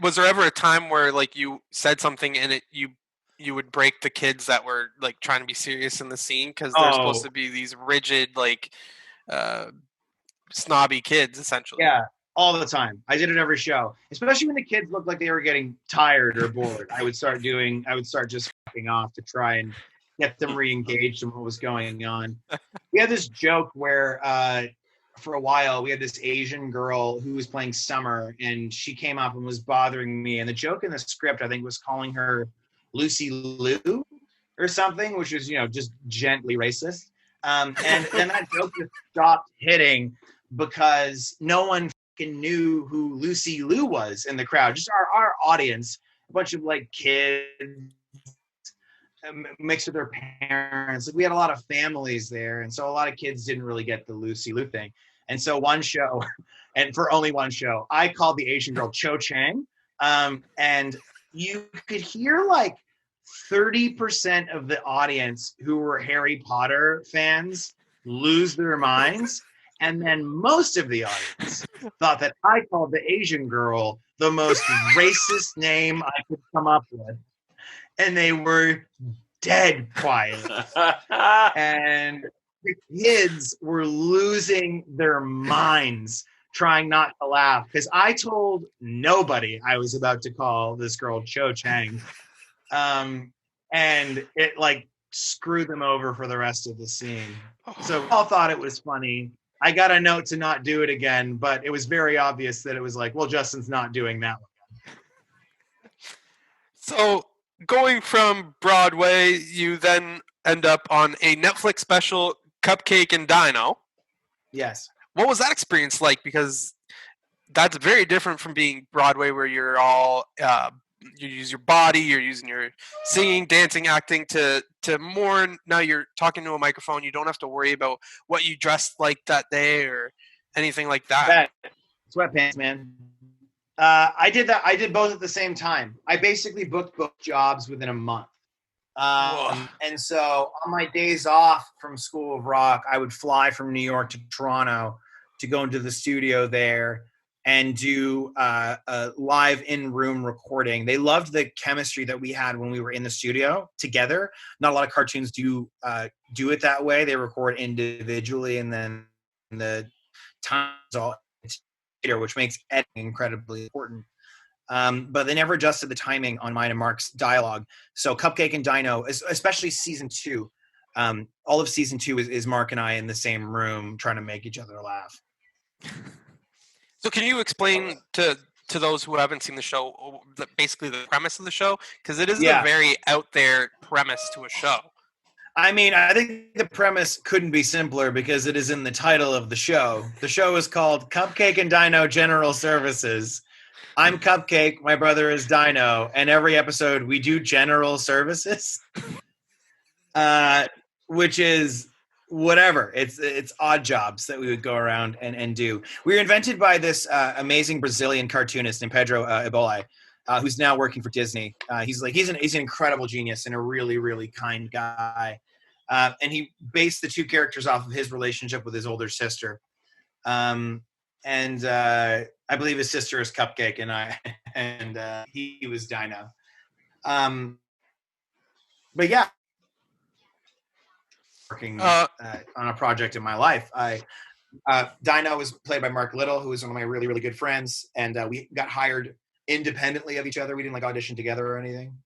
Was there ever a time where like you said something and you would break the kids that were like trying to be serious in the scene because they're supposed to be these rigid, like snobby kids, essentially? Yeah, all the time. I did it every show, especially when the kids looked like they were getting tired or bored. I would start just fucking off to try and get them re-engaged in what was going on. We had this joke where for a while we had this Asian girl who was playing Summer, and she came up and was bothering me. And the joke in the script, I think, was calling her Lucy Liu or something, which was, just gently racist. And then that joke just stopped hitting because no one fucking knew who Lucy Liu was in the crowd. Just our audience, a bunch of like kids mixed with their parents. Like, we had a lot of families there, and so a lot of kids didn't really get the Lucy Liu thing. And so one show, and for only one show, I called the Asian girl Cho Chang, and you could hear like 30% of the audience who were Harry Potter fans lose their minds, and then most of the audience thought that I called the Asian girl the most racist name I could come up with. And they were dead quiet. And the kids were losing their minds trying not to laugh because I told nobody I was about to call this girl Cho Chang. And it like screwed them over for the rest of the scene. So we all thought it was funny. I got a note to not do it again, but it was very obvious that it was like, well, Justin's not doing that one. So going from Broadway, you then end up on a Netflix special, Cupcake and Dino. Yes. What was that experience like? Because that's very different from being Broadway, where you're all you use your body, you're using your singing, dancing, acting to more. Now you're talking to a microphone. You don't have to worry about what you dressed like that day or anything like that. Sweatpants, man. I did that. I did both at the same time. I basically booked both jobs within a month. And so on my days off from School of Rock, I would fly from New York to Toronto to go into the studio there and do a live in-room recording. They loved the chemistry that we had when we were in the studio together. Not a lot of cartoons do it that way. They record individually, and then the time all, which makes editing incredibly important. But they never adjusted the timing on mine and Mark's dialogue. So Cupcake and Dino, especially season 2, all of season 2 is Mark and I in the same room trying to make each other laugh. So can you explain to those who haven't seen the show, basically the premise of the show? Because it is a very out there premise to a show. I mean, I think the premise couldn't be simpler because it is in the title of the show. The show is called Cupcake and Dino General Services. I'm Cupcake, my brother is Dino, and every episode we do general services, which is whatever. It's odd jobs that we would go around and do. We were invented by this amazing Brazilian cartoonist named Pedro Ibolai, who's now working for Disney. He's an incredible genius and a really, really kind guy. And he based the 2 characters off of his relationship with his older sister. And I believe his sister is Cupcake, and he was Dino. But yeah, working on a project in my life. Dino was played by Mark Little, who is one of my really, really good friends, and we got hired independently of each other. We didn't audition together or anything,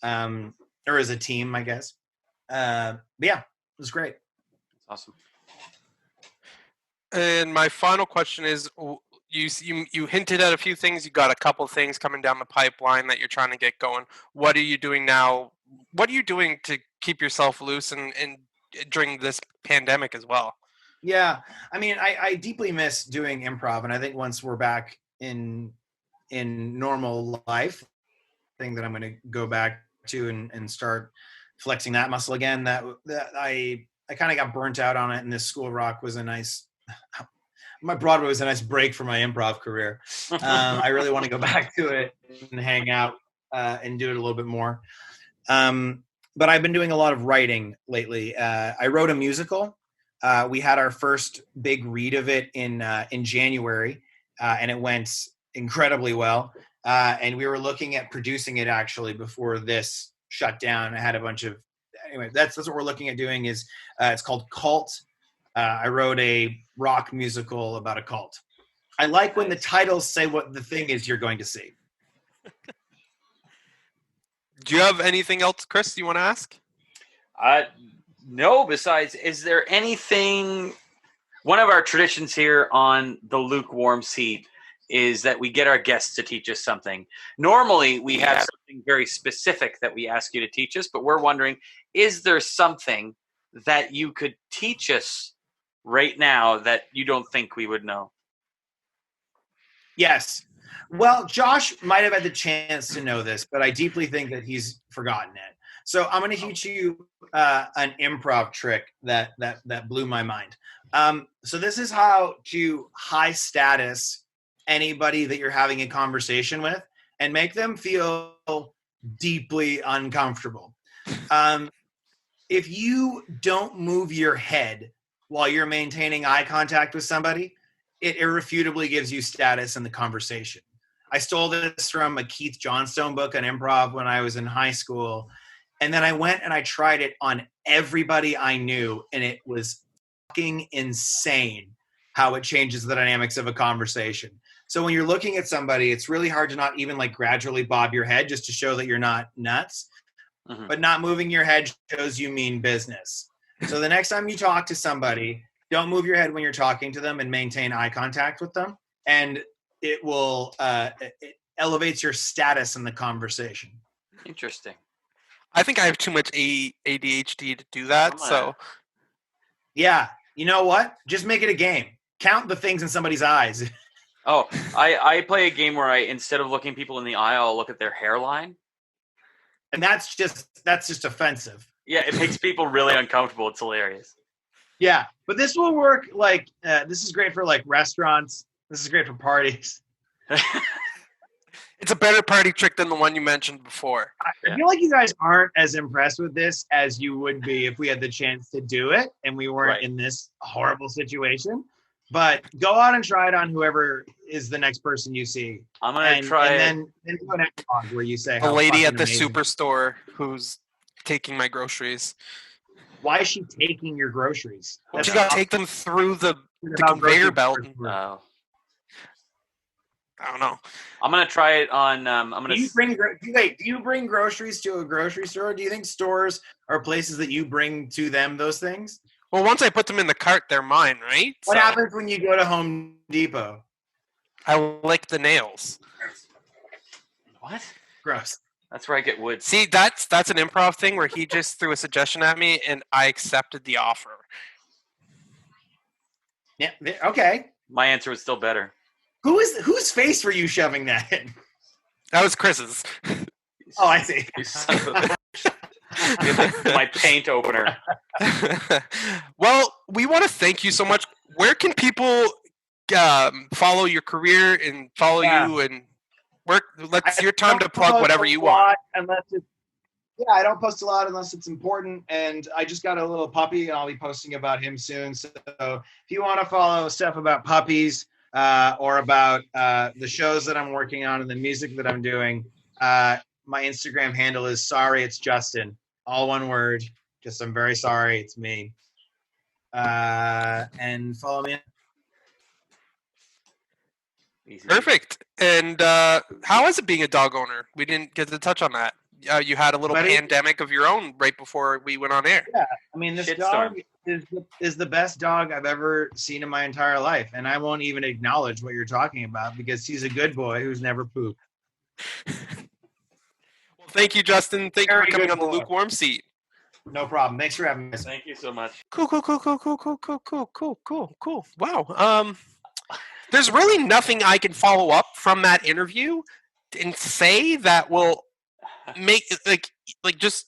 or as a team, I guess. But yeah, it was great. Awesome. And my final question is, you hinted at a few things. You got a couple things coming down the pipeline that you're trying to get going. What are you doing now? What are you doing to keep yourself loose and during this pandemic as well? Yeah, I mean, I deeply miss doing improv, and I think once we're back in normal life, thing that I'm going to go back to and start flexing that muscle again. That I kind of got burnt out on it, and this School of Rock was a nice. My Broadway was a nice break for my improv career. I really want to go back to it and hang out and do it a little bit more. But I've been doing a lot of writing lately. I wrote a musical. We had our first big read of it in January, and it went incredibly well. And we were looking at producing it actually before this shut down. I had a bunch of anyway. That's what we're looking at doing. Is it's called Cult. I wrote a rock musical about a cult. I like when the titles say what the thing is you're going to see. Do you have anything else, Chris, you want to ask? No, besides, is there anything, one of our traditions here on the Lukewarm seat is that we get our guests to teach us something. Normally, we have something very specific that we ask you to teach us, but we're wondering, is there something that you could teach us right now that you don't think we would know? Yes. Well, Josh might have had the chance to know this, but I deeply think that he's forgotten it. So I'm going to teach you an improv trick that blew my mind. So this is how to high status anybody that you're having a conversation with and make them feel deeply uncomfortable. If you don't move your head while you're maintaining eye contact with somebody, it irrefutably gives you status in the conversation. I stole this from a Keith Johnstone book on improv when I was in high school. And then I went and I tried it on everybody I knew, and it was fucking insane how it changes the dynamics of a conversation. So when you're looking at somebody, it's really hard to not even like gradually bob your head just to show that you're not nuts. Mm-hmm. But not moving your head shows you mean business. So the next time you talk to somebody, don't move your head when you're talking to them and maintain eye contact with them. And it will it elevates your status in the conversation. Interesting. I think I have too much ADHD to do that. So, yeah, you know what? Just make it a game. Count the things in somebody's eyes. Oh, I play a game where I, instead of looking people in the eye, I'll look at their hairline. And that's just offensive. Yeah, it makes people really uncomfortable. It's hilarious. Yeah, but this will work. Like this is great for like restaurants. This is great for parties. It's a better party trick than the one you mentioned before. I feel like you guys aren't as impressed with this as you would be if we had the chance to do it and we weren't in this horrible situation. But go out and try it on whoever is the next person you see. I'm going to try it. And then do an epilogue where you say, a lady at the superstore who's taking my groceries. Why is she taking your groceries? She got to take them through the the conveyor belt. Oh. I don't know. I'm gonna try it on. Do you bring groceries to a grocery store? Do you think stores are places that you bring to them those things? Well, once I put them in the cart, they're mine, right? What happens when you go to Home Depot? I lick the nails. What? Gross. That's where I get wood. See, that's an improv thing where he just threw a suggestion at me and I accepted the offer. Yeah. Okay. My answer was still better. Whose face were you shoving that in? That was Chris's. Oh, I see. You son of a bitch. My paint opener. Well, we want to thank you so much. Where can people follow your career and follow you and work? It's your time to plug whatever you want. I don't post a lot unless it's important, and I just got a little puppy, and I'll be posting about him soon. So if you want to follow stuff about puppies or about the shows that I'm working on and the music that I'm doing, my Instagram handle is Sorry It's Justin, all one word. Just I'm very sorry, it's me. And follow me. Easy. Perfect. And how is it being a dog owner? We didn't get to touch on that. You had a little pandemic of your own right before we went on air. Yeah, I mean, this dog is the best dog I've ever seen in my entire life, and I won't even acknowledge what you're talking about because he's a good boy who's never pooped. Well, thank you, Justin. Thank you for coming on the Lukewarm seat. No problem. Thanks for having me. Thank you so much. Cool. Wow. There's really nothing I can follow up from that interview and say that will make like just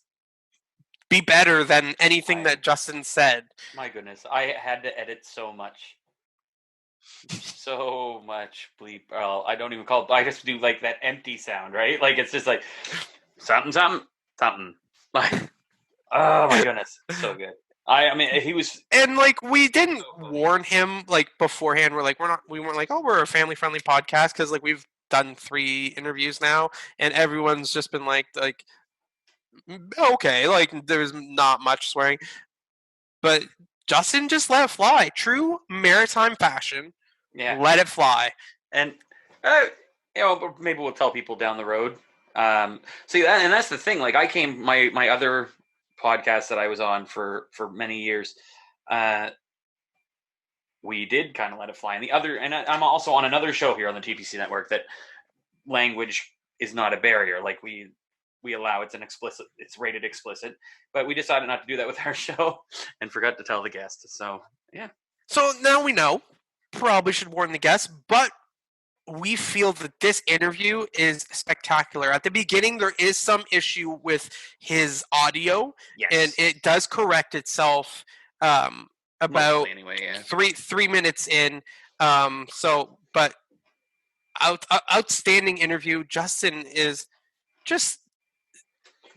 be better than anything that Justin said. My goodness, I had to edit so much bleep. Well, I don't even call it. I just do like that empty sound, right? Like it's just like something. Like, oh my goodness, so good. I mean, he was, and like we didn't warn him like beforehand. We weren't like, oh, we're a family friendly podcast because like we've done 3 interviews now, and everyone's just been like okay, like there's not much swearing, but Justin just let it fly. True maritime fashion. Yeah, let it fly. And maybe we'll tell people down the road. See, and that's the thing. Like I came my other podcast that I was on for many years. We did kind of let it fly. And I'm also on another show here on the TPC Network that language is not a barrier. Like we allow it's rated explicit, but we decided not to do that with our show and forgot to tell the guests. So yeah. So now we know. Probably should warn the guests, but we feel that this interview is spectacular. At the beginning, there is some issue with his audio, and it does correct itself about anyway, 3 minutes in. But outstanding interview. Justin is just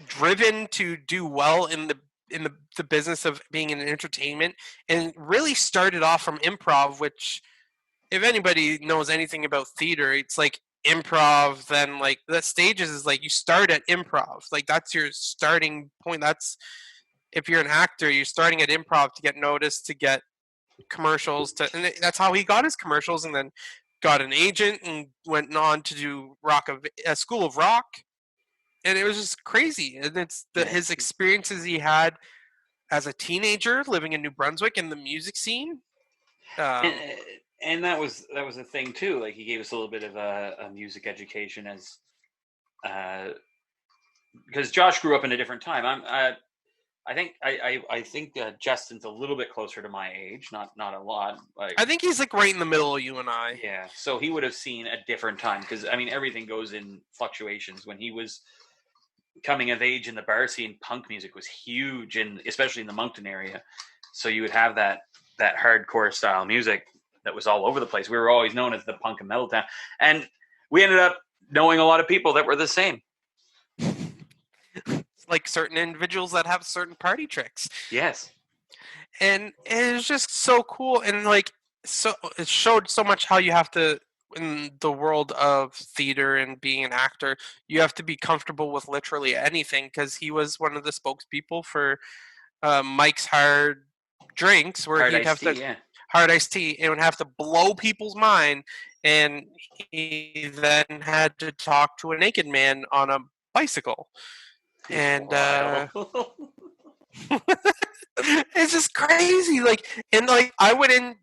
driven to do well in the business of being in entertainment, and really started off from improv, which if anybody knows anything about theater, it's like improv, then like the stages is like you start at improv. Like that's your starting point. That's if you're an actor, you're starting at improv to get noticed, to get commercials, and that's how he got his commercials, and then got an agent and went on to do a School of Rock. And it was just crazy. And it's his experiences he had as a teenager living in New Brunswick in the music scene. And that was a thing too. Like he gave us a little bit of a music education because Josh grew up in a different time. I think Justin's a little bit closer to my age, not a lot. Like, I think he's like right in the middle of you and I. Yeah, so he would have seen a different time because I mean everything goes in fluctuations. When he was coming of age in the bar scene, punk music was huge, and especially in the Moncton area. So you would have that hardcore style music that was all over the place. We were always known as the punk and metal town, and we ended up knowing a lot of people that were the same. Like certain individuals that have certain party tricks. Yes. And it was just so cool, and like so it showed so much how you have to, in the world of theater and being an actor, you have to be comfortable with literally anything, because he was one of the spokespeople for Mike's Hard Drinks, where he'd have to hard iced tea and would have to blow people's mind. And he then had to talk to a naked man on a bicycle. And it's just crazy. I went in.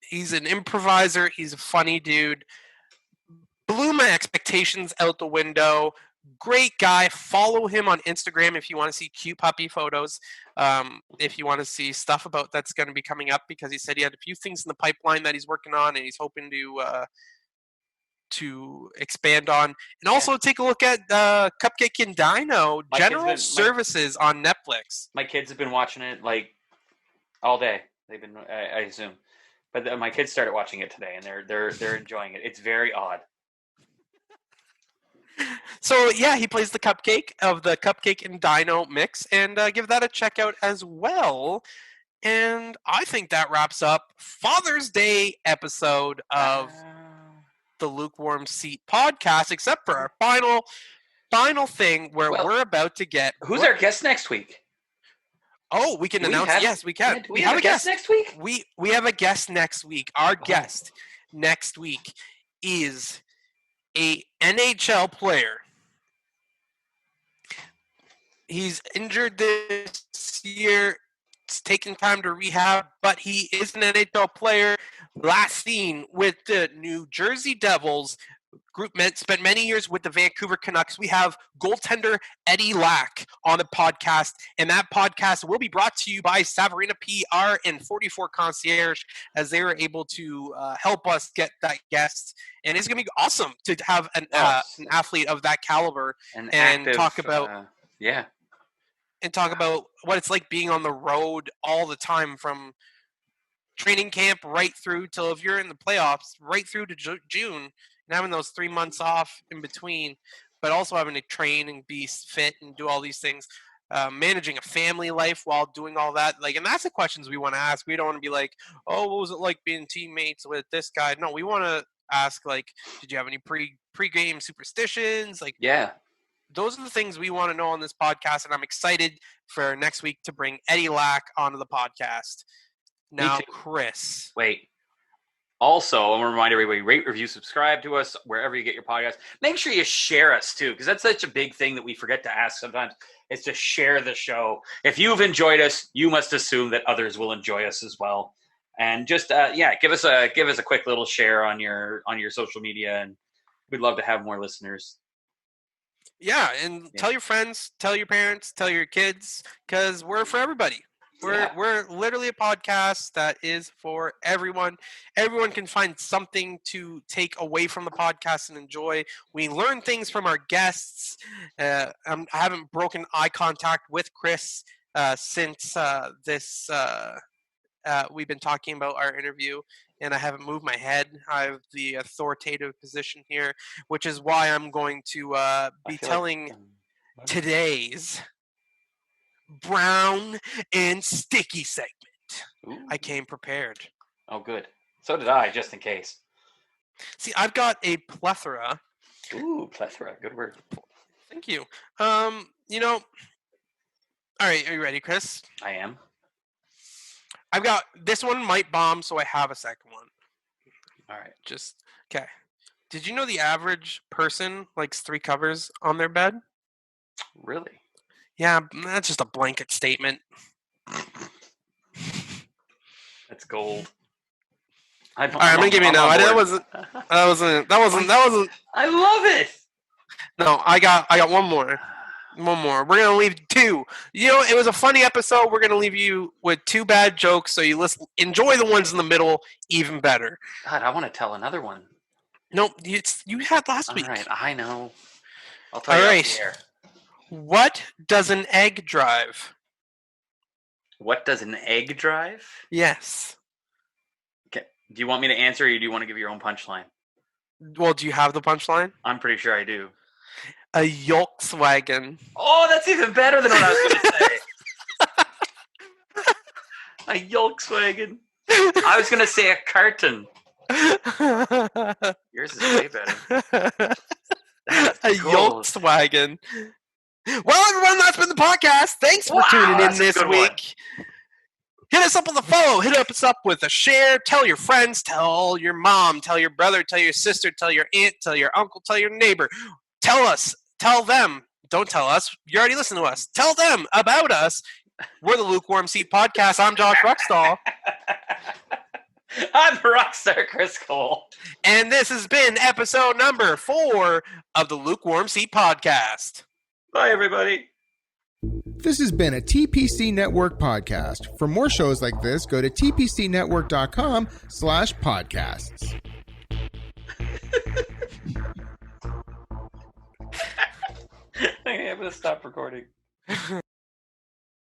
He's an improviser. He's a funny dude. Blew my expectations out the window. Great guy. Follow him on Instagram if you want to see cute puppy photos. If you want to see stuff about that's going to be coming up, because he said he had a few things in the pipeline that he's working on and he's hoping to expand on. And also take a look at Cupcake and Dino General Services on Netflix. My kids have been watching it like all day. They've been, I assume, but my kids started watching it today, and they're enjoying it. It's very odd. So yeah, he plays the Cupcake of the Cupcake and Dino mix, and give that a check out as well. And I think that wraps up Father's Day episode of the Lukewarm Seat podcast, except for our final thing where we're about to get. Who's our guest next week? Oh, we can announce. Yes, we can. Do we have a guest next week? We have a guest next week. Our guest next week is a NHL player. He's injured this year. It's taken time to rehab, but he is an NHL player. Last seen with the New Jersey Devils. Spent many years with the Vancouver Canucks. We have goaltender Eddie Lack on the podcast, and that podcast will be brought to you by Savarina PR and 44 Concierge, as they were able to help us get that guest. And it's going to be awesome to have an athlete of that caliber and talk about and talk about what it's like being on the road all the time, from training camp right through till, if you're in the playoffs, right through to June. And having those 3 months off in between, but also having to train and be fit and do all these things, managing a family life while doing all that. And that's the questions we want to ask. We don't want to be like, oh, what was it like being teammates with this guy? No, we want to ask, did you have any pre-game superstitions? Those are the things we want to know on this podcast, and I'm excited for next week to bring Eddie Lack onto the podcast. Now, Chris. Wait. Also, I want to remind everybody, rate, review, subscribe to us wherever you get your podcast. Make sure you share us, too, because that's such a big thing that we forget to ask sometimes, is to share the show. If you've enjoyed us, you must assume that others will enjoy us as well. And just, give us a quick little share on your social media, and we'd love to have more listeners. Yeah, and tell your friends, tell your parents, tell your kids, because we're for everybody. We're literally a podcast that is for everyone. Everyone can find something to take away from the podcast and enjoy. We learn things from our guests. I haven't broken eye contact with Chris since we've been talking about our interview, and I haven't moved my head. I have the authoritative position here, which is why I'm going to be telling today's Brown and Sticky segment. Ooh. I came prepared. Oh, good. So did I, just in case. See, I've got a plethora. Ooh, plethora. Good word. Thank you. All right, are you ready, Chris? I am. I've got, this one might bomb, so I have a second one. All right. Okay. Did you know the average person likes 3 covers on their bed? Really? Yeah, that's just a blanket statement. That's gold. All right, I'm gonna give you no. That wasn't. I love it. No, I got one more. One more. We're gonna leave 2. It was a funny episode. We're gonna leave you with 2 bad jokes, so you enjoy the ones in the middle even better. God, I want to tell another one. No, you had last week. All right, I know. I'll tell you off the air. What does an egg drive? What does an egg drive? Yes. Okay. Do you want me to answer, or do you want to give your own punchline? Well, do you have the punchline? I'm pretty sure I do. A Volkswagen. Oh, that's even better than what I was going to say. A Volkswagen. I was going to say a carton. Yours is way better. A Volkswagen. Well, everyone, that's been the podcast. Thanks for tuning in this week. Hit us up on the follow. Hit us up with a share. Tell your friends. Tell your mom. Tell your brother. Tell your sister. Tell your aunt. Tell your uncle. Tell your neighbor. Tell us. Tell them. Don't tell us. You already listen to us. Tell them about us. We're the Lukewarm Seat Podcast. I'm Josh Ruxtall. I'm Rockstar Chris Cole. And this has been episode number 4 of the Lukewarm Seat Podcast. Bye, everybody. This has been a TPC Network podcast. For more shows like this, go to tpcnetwork.com/podcasts. Okay, I'm going to stop recording.